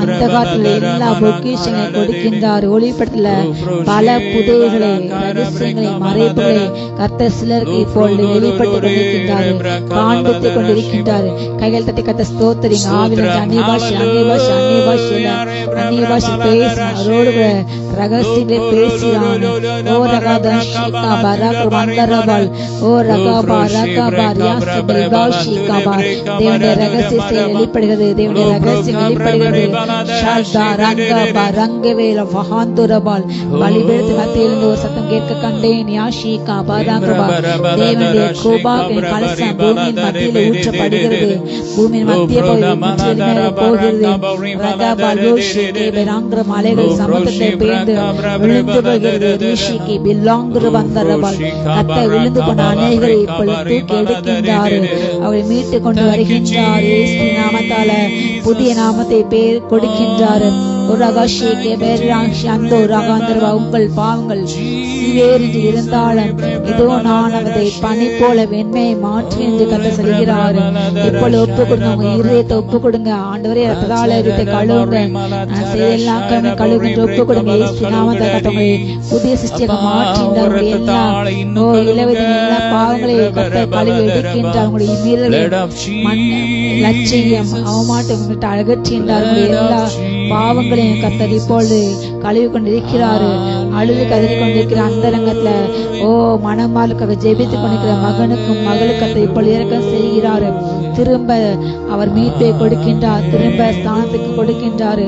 அந்த காலத்துல எல்லா பொக்கிஷங்களை கொடுக்கின்றார். ஒளிப்படத்துல பல புதைகளை ரகசியங்களை மறைப்புகளை கர்த்தர் சிலருக்கு இப்பொழுது வெளிப்பட்டு கொண்டிருக்கின்றாரு. காண்பித்துக் கொண்டிருக்கின்றாரு. கைகள் தட்டி கத்த ஸ்தோத்திரிங்க. ஆவில அந்நிய பாஷை பேசி அவரோடு ரகசியங்களை பேசுகிறான். ஓ ரகாதன் ஷிகா பராக் மந்தரபல் ஓ ரகா பராகா பரியாஸ் பில்பாஷி கபா தேவனுடைய ரகசிய செயல் வெளிப்படுகிறது. தேவனுடைய ரகசியம் வெளிப்படுகிறது. ஷால்தா ரங்கபா ரங்கவேல வஹாந்துரபால் பலிபீடத்து மத்தியிலிருந்து ஒரு சத்தம் கேட்க கண்டேன். யாஷிகா பாதாகபா தேவனுடைய கோபாவின் கலசம் பூமியின் மத்தியிலே ஊற்றப்படுகிறது. பூமியின் மத்திய போகிறது. ரகபா லோஷிகே பெராங்கிற மலைகள் சமுத்திரத்தை பெயர்ந்து விழுந்து போகிறது. ரிஷிகே பில்லாங்கிற வந்தரபால் கத்தை விழுந்து போன அநேகரை இப்பொழுது தூக்கி எடுக்கின்றார். அவரை மீட்டு கொண்டு வருகின்றார். இயேசு நாமத்தால புதிய நாமத்தை பேர் கொடுக்கின்றார். உங்கள் பாவங்கள் சிவேறின்றி இருந்தாலும் இதோ நான் அவதை பனி போல வெண்மையை மாற்றி என்று கத்த சொல்கிறார். இப்பொழுது ஒப்பு கொடுங்க, உங்க இருதயத்தை ஒப்பு கொடுங்க. ஆண்டவரே ரத்தத்தால இருத்தை கழுவுங்க, நான் செய்தெல்லாம் கழுவுகின்ற ஒப்பு கொடுங்க. இயேசு நாமத்தை கத்தவங்களை புதிய சிருஷ்டியாக மாற்றினார். எல்லா எல்லா பாவங்களையும் கத்த கழுவி எடுக்கின்றார். உங்களுடைய மீறலை லட்சியம் அவமாட்டம் அகற்றுகின்றார். எல்லா பாவங்களையும் கத்தர் இப்பொழுது கழுவி கொண்டிருக்கிறாரு. அழுது கதறி கொண்டிருக்கிற அந்தரங்கத்துல மனமாலுக்காக ஜெபித்துக் கொண்டிருக்கிற மகனுக்கும் மகளுக்கு இப்பொழுது இறக்கம் செய்கிறாரு. திரும்ப அவர் மீட்பை கொடுக்கின்றார். திரும்ப ஸ்தானத்துக்கு கொடுக்கின்றாரு.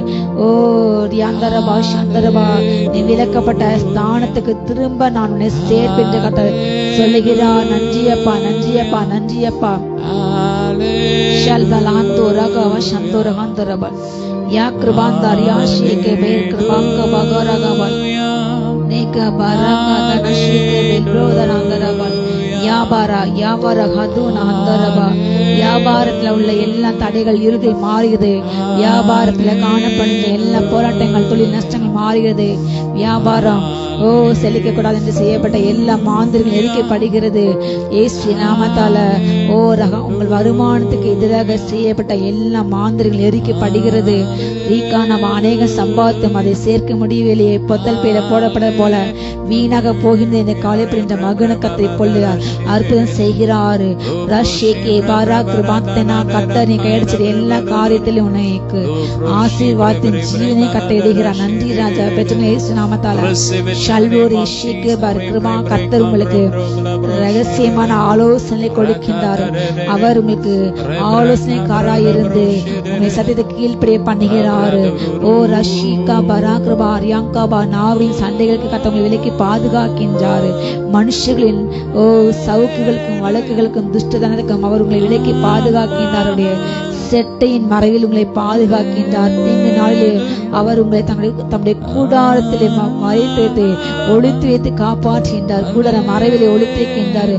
ரியாந்தரபா சந்தரபா நீ விலக்கப்பட்ட ஸ்தானத்துக்கு திரும்ப நான் உன்னை சேர்ப்பென்று கத்த சொல்லுகிறார். நன்றியப்பா நன்றியப்பா நன்றியப்பா. ஷல்பலாந்தோ ரகவ சந்தோரகாந்தரபா या कृपांदार या शेके बेर कृपांका बगरगबल नेका बाराका दनशीके बेल्रोदनांदरबल வியாபார வியாபாரத்துல உள்ள எல்லா தடைகள் இறுதி மாறுகிறது. வியாபாரத்துல காணப்படுகிற எல்லா போராட்டங்கள் தொழில் நஷ்டங்கள் மாறுகிறது. வியாபாரம் செழிக்க கூடாது என்று செய்யப்பட்ட எல்லா மாந்திரிகள் எரிக்கப்படுகிறது. இயேசு நாமத்தால உங்கள் வருமானத்துக்கு எதிராக செய்யப்பட்ட எல்லா மாந்திரிகள் எரிக்கப்படுகிறது. நம்ம அநேக சம்பாதித்தும் அதை சேர்க்க முடியவில்லையே, பொத்தல் பேர போடப்பட போல வீணாக போகின்ற இந்த காலைப்படுகின்ற மகனுக்கத்தை இப்பொழுது அற்புதம் செய்கிறாரு. கர்த்தர் நீ கையடிச்சது எல்லா காரியத்திலும் உனக்கு ஆசீர்வாதத்தின் ஜீவனை கட்டையிடுகிறார். நன்றி ராஜா. பெற்ற இயேசு நாமத்தால கர்த்தர் உங்களுக்கு ரகசியமான ஆலோசனை கொடுக்கின்றார். அவர் உங்களுக்கு ஆலோசனைக்காராயிருந்து உங்களை சத்தியத்தை கீழ்ப்படிய பண்ணுகிறாரு. ரஷிகா பராகிருபா அரியாங்காபா நாவின் சண்டைகளுக்கு கத்தவங்களை விலக்கி பாதுகாக்கின்றாரு. மனுஷர்களின் சவுக்குகளுக்கும் வழக்குகளுக்கும் துஷ்டதனத்துக்கும் அவர் உங்களை விலக்கி பாதுகாக்கின்றார். செட்டையின் மறைவில் உங்களை பாதுகாக்கின்றார். தீங்கு நாளிலே அவர் உங்களை தம்முடைய கூடாரத்திலே மறைத்து வைத்து ஒளித்து வைத்து காப்பாற்றுகின்றார். கூடார மறைவிலே ஒளித்து வைக்கின்றார்.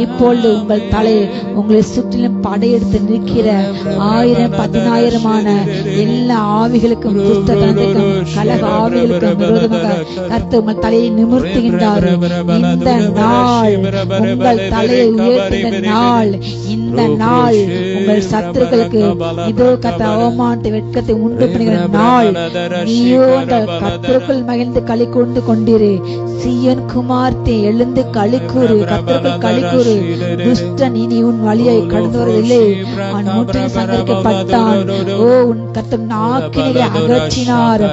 இப்பொழுது உங்கள் தலை உங்களை சுற்றிலும் படையெடுத்து நிற்கிற 1000-10,000 எல்லா ஆவிகளுக்கும் துஷ்டத்தனத்துக்கும் கலக ஆவிகளுக்கும் விரோதமாக கர்த்தர் உங்கள் தலையை நிமிர்த்துகின்றார். இந்த நாள் உங்கள் தலையை உயர்த்துகின்ற நாள். இந்த நாள் உங்கள் சத்துருக்களுக்கு இதோ கர்த்தர் அவமானத்தை வெட்கத்தை உண்டு பண்ணுகிற நாள். நீயோ கர்த்தருக்குள் மகிழ்ந்து களி கொண்டு கொண்டிரு. சீயோன் குமார்த்தே எழுந்து களிக்கூறு. கர்த்தருக்குள் களிக்கூறு. துஷ்டன் இனி உன் வழியை கடந்து வருவதில்லை. அவன் முற்றிலும் சங்கரிக்கப்பட்டான். உன் கர்த்தர் நாக்கினை அகற்றினார்.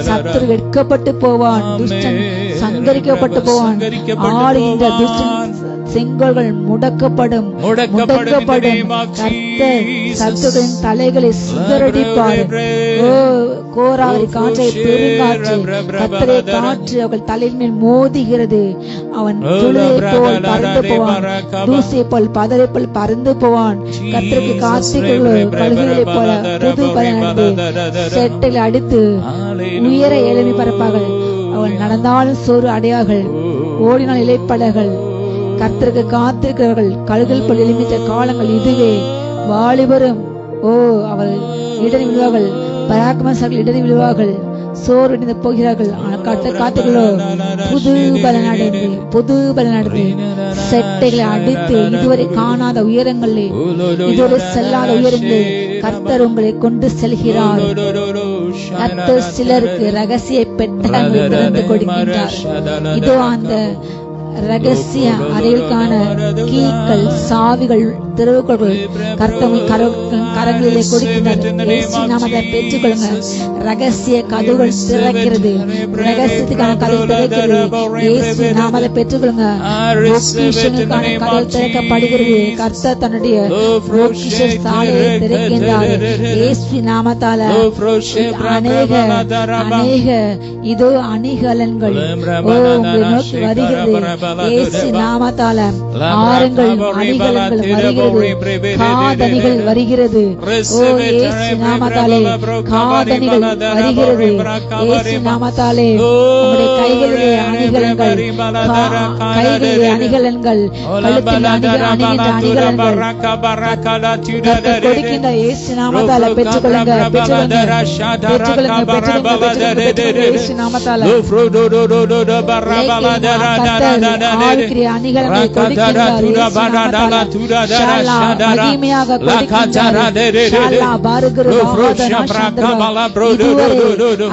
சத்துரு வெட்கப்பட்டு போவான். துஷ்டன் சங்கரிக்கப்பட்டு போவான். ஆளுகின்ற துஷ்டன் செங்கோல்கள் முடக்கப்படும். கர்த்தர் சத்துருவின் தலைகளை சிதறடிப்பார். கோராவரி காற்றை பெருங்காற்று கர்த்தரை காற்று அவர்கள் தலையின் மேல் மோதுகிறது. அவன் துளையை போல் பறந்து போவான். தூசியை போல் பதரை போல் பறந்து போவான். கர்த்தருக்கு கார்த்திகளோ கழுகுகளை போல புது பலனடைந்து செட்டைகளை அடித்து உயர எழுமி பரப்பார்கள். அவள் நடந்தாலும் சோறு அடையார்கள், ஓடினால் இலைப்படர்கள். கர்த்தருக்கு காத்திருக்கிறவர்கள் கழுகல் போல் எழுமித்த காலங்கள் இதுவே. வாலிபரும் அவள் இடறி விழுவார்கள், பராக்கிரமசாலிகள் இடறி விழுவார்கள், சோறு அடைந்து போகிறார்கள். ஆனால் காத்துகளோ புது பலனடைந்து செட்டைகளை அடித்து இதுவரை காணாத உயரங்களே, இதுவரை செல்லாத உயரங்களே கர்த்தர் உங்களை கொண்டு செல்கிறார். கர்த்தர் சிலருக்கு ரகசிய பெட்டகங்கள் திறந்து கொடுக்கின்றார். இதோ அந்த ரகசிய அறைகளுக்கான கீக்கள் சாவிகள் திறவுகோள்கள் கரங்களிலே கொடுக்கின்றது. இயேசு நாமத்தை பெற்றுக்கொள்ளுங்க. ரகசிய கதவுகள் திறக்கிறது. ரகசியத்துக்கான கதவு திறக்கிறது. இயேசு நாமத்தை பெற்றுக்கொள்ளுங்க. பொக்கிஷங்களுக்கான கதவு திறக்கப்படுகிறது. கர்த்தர் தன்னுடைய பொக்கிஷ சாலையை திறக்கின்றார். இயேசு நாமத்தால அநேக இதோ அணிகலன்கள் உங்களை நோக்கி வருகிறது. இயேசு நாமத்தால ஆறுங்கள் அணிகலன்கள் வருகிறது. காதணிகள் வருகிறது. இயேசு நாமத்தாலே காதணிகள் வருகிறது. இயேசு நாமத்தாலே உங்களுடைய கைகளிலே அணிகலன்கள், கைகளிலே அணிகலன்கள், கழுத்தில் அணிகின்ற அணிகலன்கள் கர்த்தர் கொடுக்கின்ற இயேசு நாமத்தால பெற்றுக்கொள்ளுங்க. இயேசு நாமத்தால ஆவிக்குரிய அணிகலன்களை கொடுக்கின்றார். மகிமையாக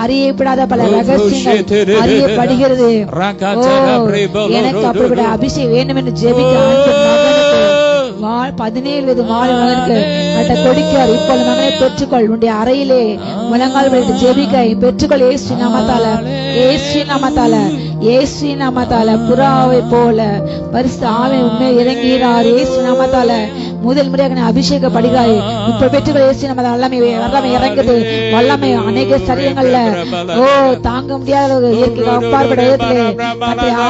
அறியப்படாத பல ரகசியங்கள் அறியப்படுகிறது. எனக்கு அப்படிப்பட்ட அபிஷேகம் வேண்டும் என்று ஜெபிக்க 17 வயது மகனுக்கு கொடுக்கிறார். இப்போது மகனை பெற்றுக்கொள். உன்னுடைய அறையிலே முழங்கால் ஜெபிக்க பெற்றுக்கொள். இயேசு நாமத்தால, இயேசு நாமத்தால, இயேசு நாமத்தால புறாவை போல பரிசுத்த ஆவி உண்மை இறங்குகிறார். இயேசு நாமத்தால முதல் முறையாக அபிஷேகப்படுகிறாய். இப்ப பெற்றுக்கொள். இயேசு நாமத்தால வல்லமை இறங்குது. வல்லமை அநேக சரீரங்கள்ல தாங்க முடியாத இயற்கை அப்பாற்பட்ட இடத்திலே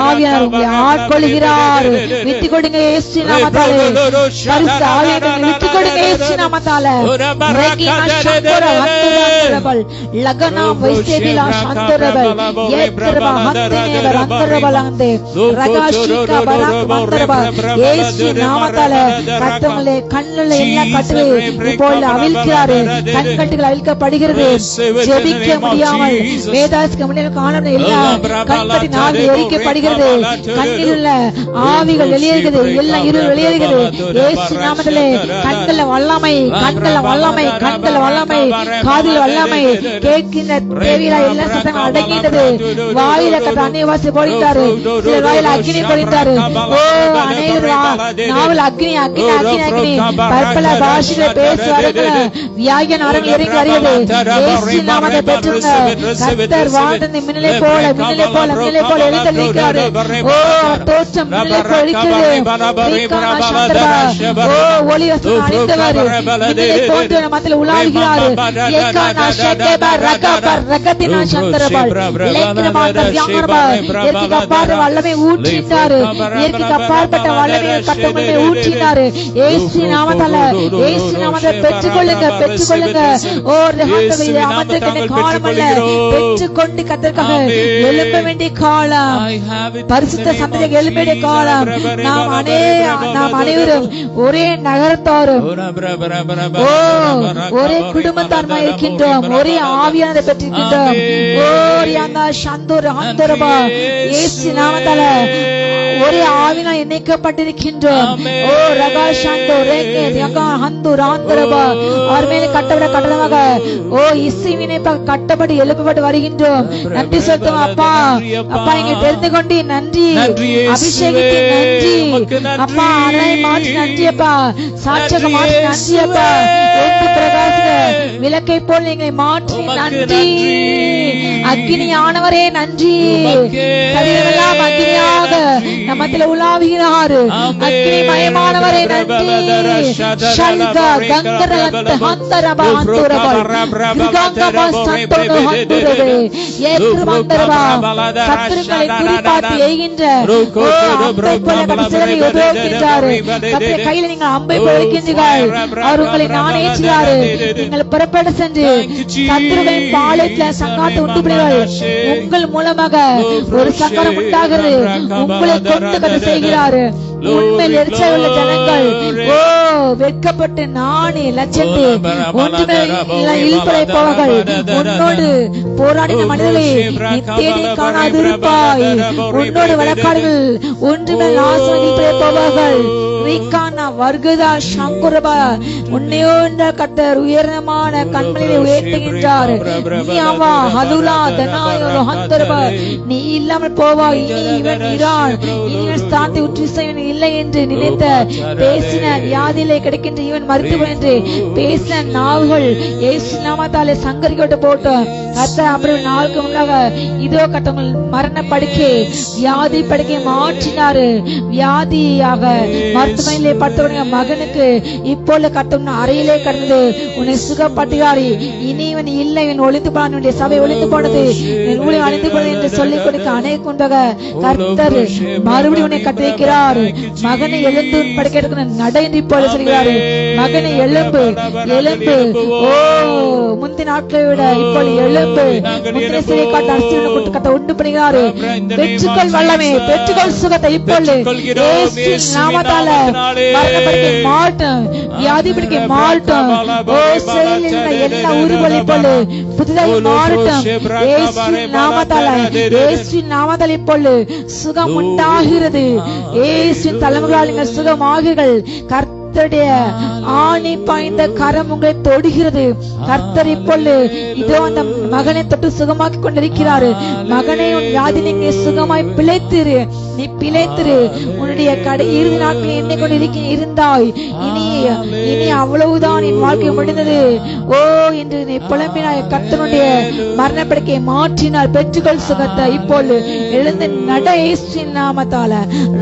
ஆவியார் உங்களை ஆட்கொள்கிறார். விட்டு கொடுங்க இயேசு நாமத்தாலே. பரிசுத்த ஆவியை விட்டு கொடுங்க இயேசு நாமத்தால. லகனா வைசேபிலா சந்தரபல் ஏத்ரபா ஹந்தேவர் அந்தரபல் அந்தே ரகாஷிகா பராக் மந்தரபா. இயேசு நாமத்தால கட்டங்களே கண்ணுல எல்லாம் கட்டுவே இப்போது அவிழ்க்கிறாரு. கண்கட்டுகள் அவிழ்க்கப்படுகிறது. ஜெபிக்க முடியாமல் வேதாசிக்க முடியாமல் காண எல்லாம் கண்கட்டின் ஆவி எரிக்கப்படுகிறது. கண்ணில் உள்ள ஆவிகள் வெளியேறுகிறது. எல்லாம் இருள் வெளியேறுகிறது. இயேசு நாமத்திலே கண்கள வல்லமை, கண்கள வல்லமை, கண்கள வல்லமை, காதில் வல்லமை, கேட்கின்ற தேவையில எல்லா சத்தம் அடங்கிட்டது. வாயில கட்ட அன்னிவாசி போடிட்டாரு. சில வாயில அக்னி போடிட்டாரு. அநேகர் நாவல் அக்னி அக்னி அக்னி அக்னி பற்பல பாஷையில பேசுவார்கள். வியாகியன் வரங்கள் இறங்கி வருகிறது. இயேசு நாமத்தை பெற்றுங்க. கர்த்தர் வாழ்ந்த மின்னலை போல மின்னலை போல மின்னலை போல எழுந்தளிக்கிறாரு. தோற்றம் மின்னலை போல இருக்கிறது. ஒளி வசனம் அணிந்தவர் மின்னலை போன்ற மத்தியில் உலாவுகிறாரு. வல்லமை ஊற்றினாரு. இயற்கைக்கு அப்பாற்பட்ட வல்லமை கட்டமைப்பை ஊற்றினாரு. இயேசு நாமத்தால, இயேசு நாமத்தை பெற்றுக்கொள்ளுங்க, பெற்றுக்கொள்ளுங்க. அமர்ந்திருக்கின்ற காலம் அல்ல, பெற்றுக்கொண்டு கத்தற்காக எழும்ப வேண்டிய காலம். பரிசுத்த சந்ததியாக எழும்ப வேண்டிய காலம். நாம் அனைவரும் ஒரே நகரத்தாரும் ஒரே குடும்பத்தாருமா இருக்கின்றோம். ஒரே ஆவியானதை பெற்றிருக்கின்றோம். இயேசு நாமத்தால ஒரே ஆவினால் இணைக்கப்பட்டிருக்கின்றோம். அவர் மேலே கட்டப்பட கட்டணமாக இசைவினைப்பாக கட்டப்பட்டு எழுப்பப்பட்டு வருகின்றோம். நன்றி செலுத்தும் அப்பா. அப்பா இங்க தெரிந்து கொண்டு நன்றி, அபிஷேகத்தை நன்றி அப்பா, அலை மாற்றி நன்றி அப்பா, சாட்சியாக மாற்றி நன்றி அப்பா, பிரகாச விளக்கை போல் எங்களை மாற்றி நன்றி. அக்னியானவரே நன்றி. சரீரமெல்லாம் அக்னியாக நம்மத்தில் உலாவுகிறார். அக்னி மயமானவரே நன்றி. ஷல்கா கங்கரலந்த ஹந்தரபா ஹந்துரபல் கிருகாங்கபா சந்தோனோ ஹந்துரபே ஏத்ருமந்தரபா. சத்துருக்களை குறிப்பார்த்து எய்கின்ற அம்பை போல கடைசிலரை உபயோகிக்கின்றார். கத்திர கையில் நீங்கள் அம்பை போல இருக்கின்றீர்கள். அவர் உங்களை நான் ஏற்றுகிறாரு. நீங்கள் புறப்பட சென்று சத்துருக்களின் பாலத்தில் சங்காத்து உண்டு பிடிகள். உங்கள் மூலமாக ஒரு சக்கரம் உண்டாகிறது. உங்களை கொண்டு கதை செய்கிறாரு. உண்மையில் எரிச்சல் உள்ள ஜனங்கள் வெட்கப்பட்டு நானே லட்சத்து இல்படைப்பவர்கள் உன்னோடு போராடின மனிதர்களை நீ தேடி காணாதிருப்பாய். உன்னோடு வழக்காடுகள் ஒன்றுமே நாசம் இல்படைப்பவர்கள். வர்கதா சங்குரபா உன்னையோன்ற கர்த்தர் உயர்ந்தமான கண்மலையை உயர்த்துகின்றார். நீ அவா ஹதுலா தனாயோரு ஹந்தரபா நீ இல்லாமல் போவா, இனி இவன் இரான், இனி இவன் ஸ்தானத்தை உற்றிசைவன் இல்லை என்று நினைத்த பேசின வியாதியிலே கிடைக்கின்ற இவன் மருத்துவம் என்று பேசின நாவுகள் இயேசு நாமத்தாலே சங்கரிக்கப்பட்டு போட்டோம். கர்த்தர் அப்புறம் நாளுக்கு முன்னாக இதோ கட்டங்கள் மரண படுக்கை வியாதி படுக்கை மாற்றினாரு. வியாதியாக மருத்துவமனையிலே படுத்தவனுடைய மகனுக்கு இப்போல கட்டும் அறையிலே கடந்தது உன்னை சுகப்பட்டுகாரி, இனி இவன் இல்லை, இவன் ஒளிந்து போனான், என்னுடைய சபை ஒளிந்து போனது, என் ஊழியம் அழிந்து போனது என்று சொல்லிக் கொடுக்க அநேக கொண்டாக கர்த்தர் மறுபடியும் உன்னை கட்டிருக்கிறார். மகனை எழுந்து படுக்க நட என்று போல சொல்கிறாரு. மகனை எழும்பு எழும்பு, ஓ முந்தின நாட்களை விட இப்போது எழும்பு, முந்தின சிறை காட்டு அரசியல் கொண்டு கத்த உண்டு பண்ணுகிறாரு. பெற்றுக்கொள் வல்லமே, பெற்றுக்கொள் சுகத்தை இப்பொழுது நாமத்தால மரணப்படுக்கை மாட்டும், வியாதி படுக்கை மாட்டும், ஓ செயலில் எல்லா உருவலை போல புதிதாக மாறட்டும். இயேசுவின் நாமத்தால, இயேசுவின் நாமத்தால் இப்பொழுது சுகம் உண்டாகிறது. இயேசுவின் தலைமுறையால் நீங்கள் சுகமாகுங்கள். கர்த்தருடைய ஆணி பாய்ந்த கரம் உங்களை தொடுகிறது. கர்த்தர் இப்பொழுது இதோ அந்த மகனை தொட்டு சுகமாக்கி கொண்டிருக்கிறாரு. மகனை உன் வியாதி நீங்க சுகமாய் பிழைத்திரு, நீ பிழைத்திரு. உன்னுடைய இறுதி நாட்கள் என்னை கொண்டு இருந்தாய், இனி அவ்வளவுதான் என் வாழ்க்கை முடிந்தது ஓ என்று நீ புலம்பினாய். கர்த்தருடைய மரணப்படுக்கையை மாற்றினார். பெற்றுக்கொள் சுகத்தை இப்பொழுது எழுந்து நட இயேசுவின் நாமத்தால.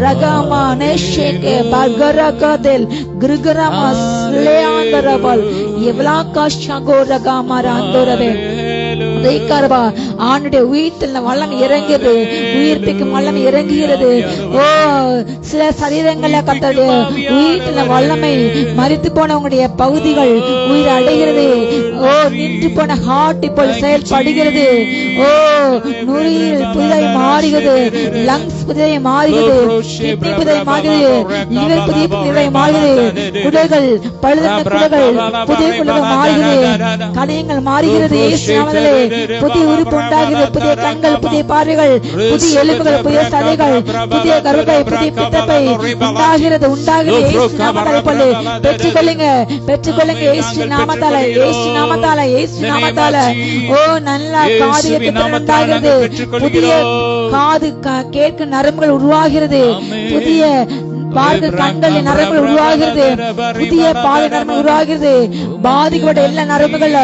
ரகமா நேஷேகே பர்கரகதெல் கிருகரமா ஸ்லேயாந்தரபல் எவ்லாகா ஷகோரகமா ராந்தோரவே ஆணுடைய உயிர்த்தல் வல்லமை இறங்குகிறது, உயிர்ப்பிக்கும் வல்லமை இறங்குகிறது. ஓ சில சரீரங்கள கத்தது உயிர்த்தல் வல்லமை மரித்து போன உங்களுடைய பகுதிகள் உயிர் அடைகிறது. ஓ நின்று போன ஹார்ட் இப்போ செயல்படுகிறது. ஓ நுரையீரல் புதிதாய் மாறுகிறது, லங்ஸ் புதிதாய் மாறுகிறது, கிட்னி புதிதாய் மாறுகிறது, லிவர் புதிதாய் மாறுகிறது, குடல்கள் பழுதன குடல்கள் புதிய குடல்கள் மாறுகிறது, கணையங்கள் மாறுகிறது. புதிய உறுப்பு உண்டாகிறது, புதிய கண்கள், புதிய பார்வைகள், புதிய எலும்புகள், புதிய சதைகள், புதிய கர்ப்பை, புதிய பித்தப்பை உண்டாகிறது உண்டாகிறது. பெற்றுக்கொள்ளுங்க பெற்றுக்கொள்ளுங்க இயேசு நாமத்தால, இயேசு நாமத்தால, இயேசு நாமத்தால. ஓ நல்ல காரியத்தை உண்டாகிறது. புதிய காது கேட்க நரம்புகள் உருவாகிறது, புதிய பார்க்க கண்கள் நரம்புகள் உருவாகிறது, புதிய பாதை நரம்பு உருவாகிறது. பாதிக்கப்பட்ட எல்லா நரம்புகள்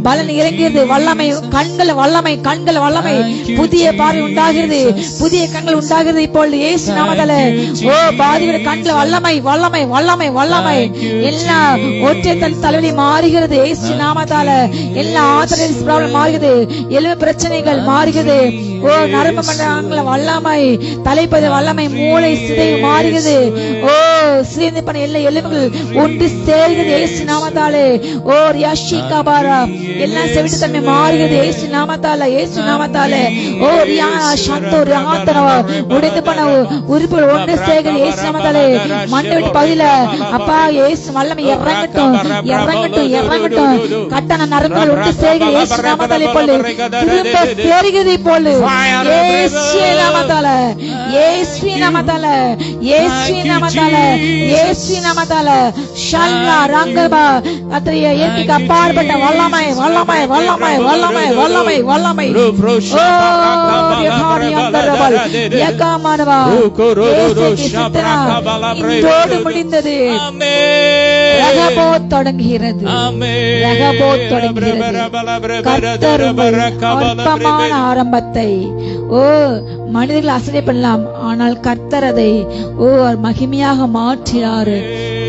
பலன் இறங்கிறது. வல்லமை கண்கள், வல்லமை கண்கள், வல்லமை புதிய பார்வை உண்டாகிறது, புதிய கண்கள் உண்டாகிறது இப்பொழுது இயேசு நாமத்தால. ஓ பாதிக்கப்பட்ட கண்கள் வல்லமை வல்லமை வல்லமை வல்லமை எல்லா ஒற்றை தலைவலி மாறுகிறது இயேசு நாமத்தால. எல்லா ஆர்த்தரைட்டிஸ் ப்ராப்ளம் மாறுகிறது, எலும்பு பிரச்சனைகள் மாறுகிறது. ஓ நரம்பு மண்டலங்கள வல்லமை, தலைப்பது வல்லமை, மூளை சிதை மாறுகிறது. ஓ சிதைந்து பண்ண எல்லா எலும்புகள் ஒன்று சேர்கிறது இயேசு நாமத்தாலே. ஓ ரியாஷிகாபாரா எல்லாம் செவிட்டு தன்மை மாறுகிறது இயேசு நாமத்தால, இயேசு நாமத்தாலே. ஓ ரியா சந்தோ ரியாந்தனவா உடைந்து பண்ண உறுப்புகள் ஒன்று சேர்கிறது இயேசு நாமத்தாலே. மண்ணை விட்டு பகுதியில அப்பா இயேசு வல்லமை இறங்கட்டும் இறங்கட்டும் இறங்கட்டும். கட்டண நரம்புகள் ஒன்று சேர்கிறது இயேசு நாமத்தாலே. இப்பொழுது திரும்ப சேர்கிறது இப்பொழுது இயேசு நாமத்தால, இயேசு நாமத்தால, இயேசு நாமத்தால, இயேசு நாமத்தால. ஷல்லா ரங்கபா அத்தகைய இயற்கைக்கு அப்பாற்பட்ட வல்லமை வல்லமை வல்லமை வல்லமை வல்லமை வல்லமை. ஓ யகாரியந்தரபல் யகாமானவா இயேசுக்கு சித்தனா இன்றோடு முடிந்தது. ரகபோத் தொடங்குகிறது, ரகபோத் தொடங்குகிறது. கர்த்தர் அற்பமான ஆரம்பத்தை ஓ மனிதர்கள் அசதை பண்ணலாம், ஆனால் கர்த்தர் அதை ஓ மகிமையாக மாற்றினாரு.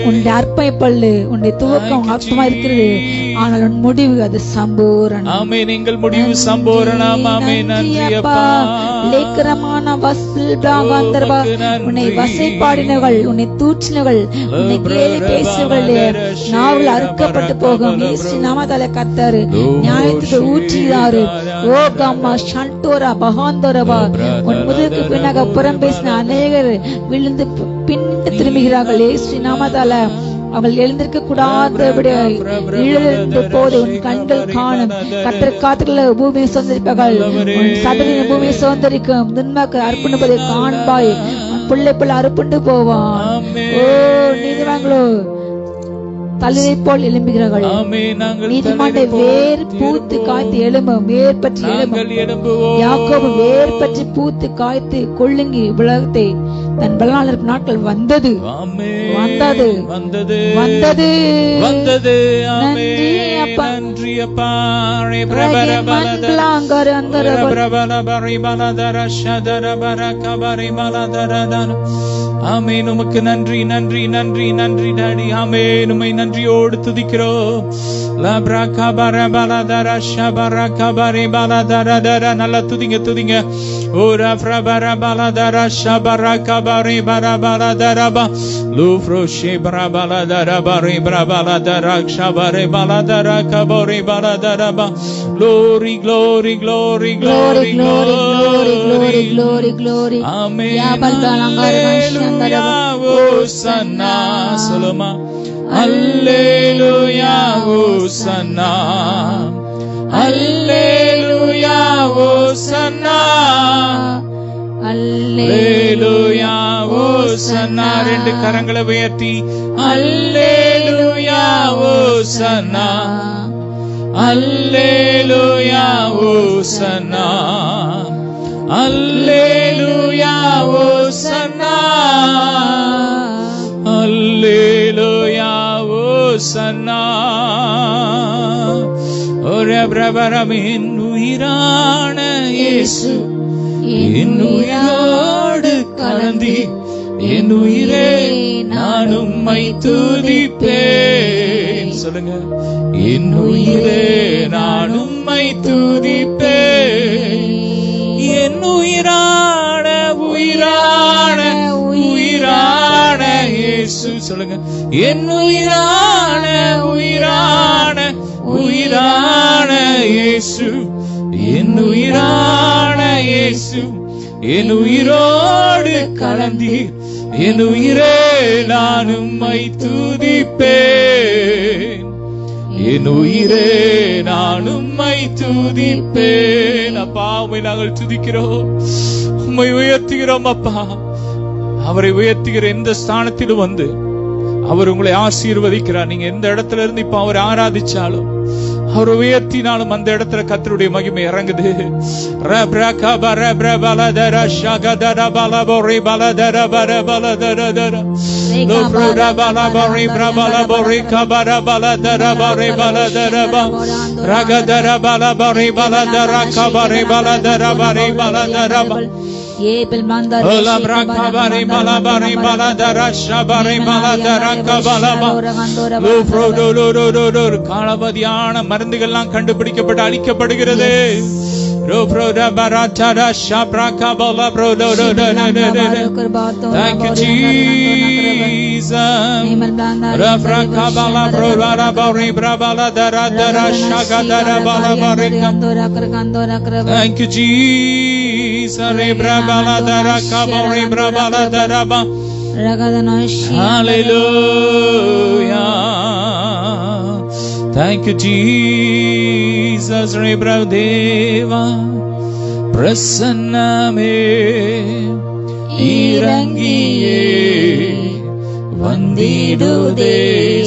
உன்னுடைய அற்பை பல்லு, உன்னுடைய துவக்கம் அற்பமா இருக்கிறது, ஆனால் உன் முடிவு அது சம்பூரணம். ஆமென். எங்கள் முடிவு சம்பூரணம். ஆமென். நன்றி அப்பா. லேக்கரமான வஸ்பில் பிராகாந்தர்வா உன்னை வசைப்பாடினவர்கள், உன்னை தூற்றினவர்கள், உன்னை கேலி பேசினவர்களுடைய நாவல் அறுக்கப்பட்டு போகும் இயேசு நாமத்தாலே. கர்த்தர் நியாயத்துக்கு ஊற்றினாரு. ஓ கம்மா ஷண்டோரா பகாந்தோரவா உன் முதுகுக்கு பின்னாக புறம் பேசின அநேகர் விழுந்து பின்னிட்டு திரும்புகிறார்கள் இயேசு நாமத்தால. அவள் எழுந்திருக்க கூடாதபடி இழந்து போது உன் கண்கள் காணும். கர்த்தர் காத்துக்களை பூமியை சுதந்திரிப்பார்கள், உன் சந்ததியின் பூமியை சுதந்திரிக்கும். துன்மாக்கு அர்ப்பணிப்பதை காண்பாய், பிள்ளை பிள்ளை அறுப்புண்டு போவான். ஓ நீதிவான்களோ தளிரை போல் எழும்புகிறார்கள். ஆமென். நாங்கள் நீதிமானுடைய வேர் பூத்து காய்த்து எழும்பும், வேர் பற்றி நாங்கள் எழும்புவோம். யாக்கோபு வேர் பற்றி பூத்து காய்த்து கொள்ளுங்கி உலகத்தை தன் பலனாளர் நாட்கள் வந்தது ஆமென். வந்தது வந்தது வந்தது வந்தது. நன்றி ஆமென். அப்பா. நன்றி அப்பா. ரே பிரபர பலத மண்பலாங்கர் அந்தர பிரபல பரி பலதர ஷதர பரக பரி பலதரதன. ஆமென். உமக்கு நன்றி நன்றி நன்றி நன்றி டாடி. ஆமென். உம்மை நன்றியோடு துதிக்கிறோம். லப்ரக பர பலதர ஷபரக பரி பலதரதர. நல்லா துதிங்க துதிங்க. ஓர பிரபர பலதர ஷபரக பரி பலதரப. லூஃப்ரோ ஷிப்ர பலதர பரி பலதர Sabari பலதர கபரி பலதரப. Glory, glory, glory, glory, glory, glory, glory. Amen. Ya balbalangar Hallelujah, Hosanna. Soloma. Hallelujah, Hosanna. Hallelujah, Hosanna. Hallelujah, Hosanna. ரெண்டு கரங்களை உயர்த்தி Hallelujah, Hosanna. Alleluia, Hosanna. Alleluia, Hosanna. Alleluia, Hosanna. ஒரே பிரபரமின் உயிரான இயேசு என் உயிரோடு கலந்தி என் உயிரே நான் உம்மை துதிப்பேன். சொல்லுங்க. என் உயிரே நான் உம்மை துதிப்பேன். என் உயிரான உயிரான உயிரான இயேசு. சொல்லுங்க. என் உயிரான உயிரான உயிரான இயேசு. என் உயிரான இயேசு என் உயிரோடு கலந்தி என் உயிரே நான் உம்மை துதிப்பேன். என் உயிரே நான் உம்மை துதிப்பேன். அப்பா உம்மை நாங்கள் துதிக்கிறோம், உம்மை உயர்த்துகிறோம் அப்பா. அவரை உயர்த்துகிற எந்த ஸ்தானத்திலும் வந்து அவர் உங்களை ஆசீர்வதிக்கிறார். நீங்க எந்த இடத்துல இருந்து இப்ப அவரை ஆராதிச்சாலும் அவர் உயர்த்தினாலும் அந்த இடத்துல கர்த்தருடைய மகிமை இறங்குது. காலபதியான மருந்துகள்லாம் கண்டுபிடிக்கப்பட்டு அழிக்கப்படுகிறது. Thank you, Jesus. Thank you, Jesus. Hallelujah. Thank you, Jesus. Deva பிரசன்னமே இறங்கியே வந்திடுதே.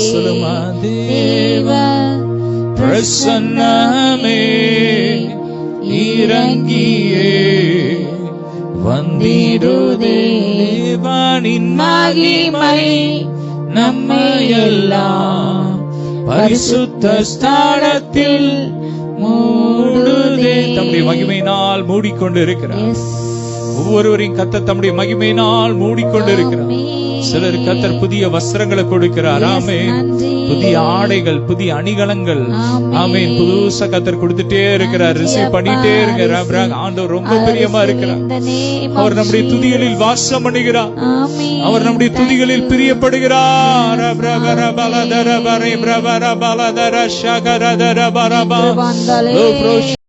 சொல்லுமா. தேவ பிரசன்னமே இறங்கியே வந்திடுதே. தேவனின் மகிமை நம்மையெல்லாம் பரிசுத்த ஸ்தானத்தில் மூடுதே. தம்முடைய மகிமையினால் மூடிக்கொண்டு இருக்கிறார். ஒவ்வொருவரையும் கர்த்தர் தம்முடைய மகிமையினால் மூடிக்கொண்டு இருக்கிறார். சிலர் கர்த்தர் புதிய வஸ்திரங்களை கொடுக்கிறார். ஆமென். புதிய ஆடைகள், புதிய அணிகலன்கள். ஆமென். புதுசா கர்த்தர் கொடுத்துட்டே இருக்கிறார். ரிசீவ் பண்ணிட்டே இருக்கிறார். ஆண்டவர் ரொம்ப பிரியமா இருக்கிறார். அவர் நம்முடைய துதிகளில் வாசம் பண்ணுகிறார். அவர் நம்முடைய துதிகளில் பிரியப்படுகிறார்.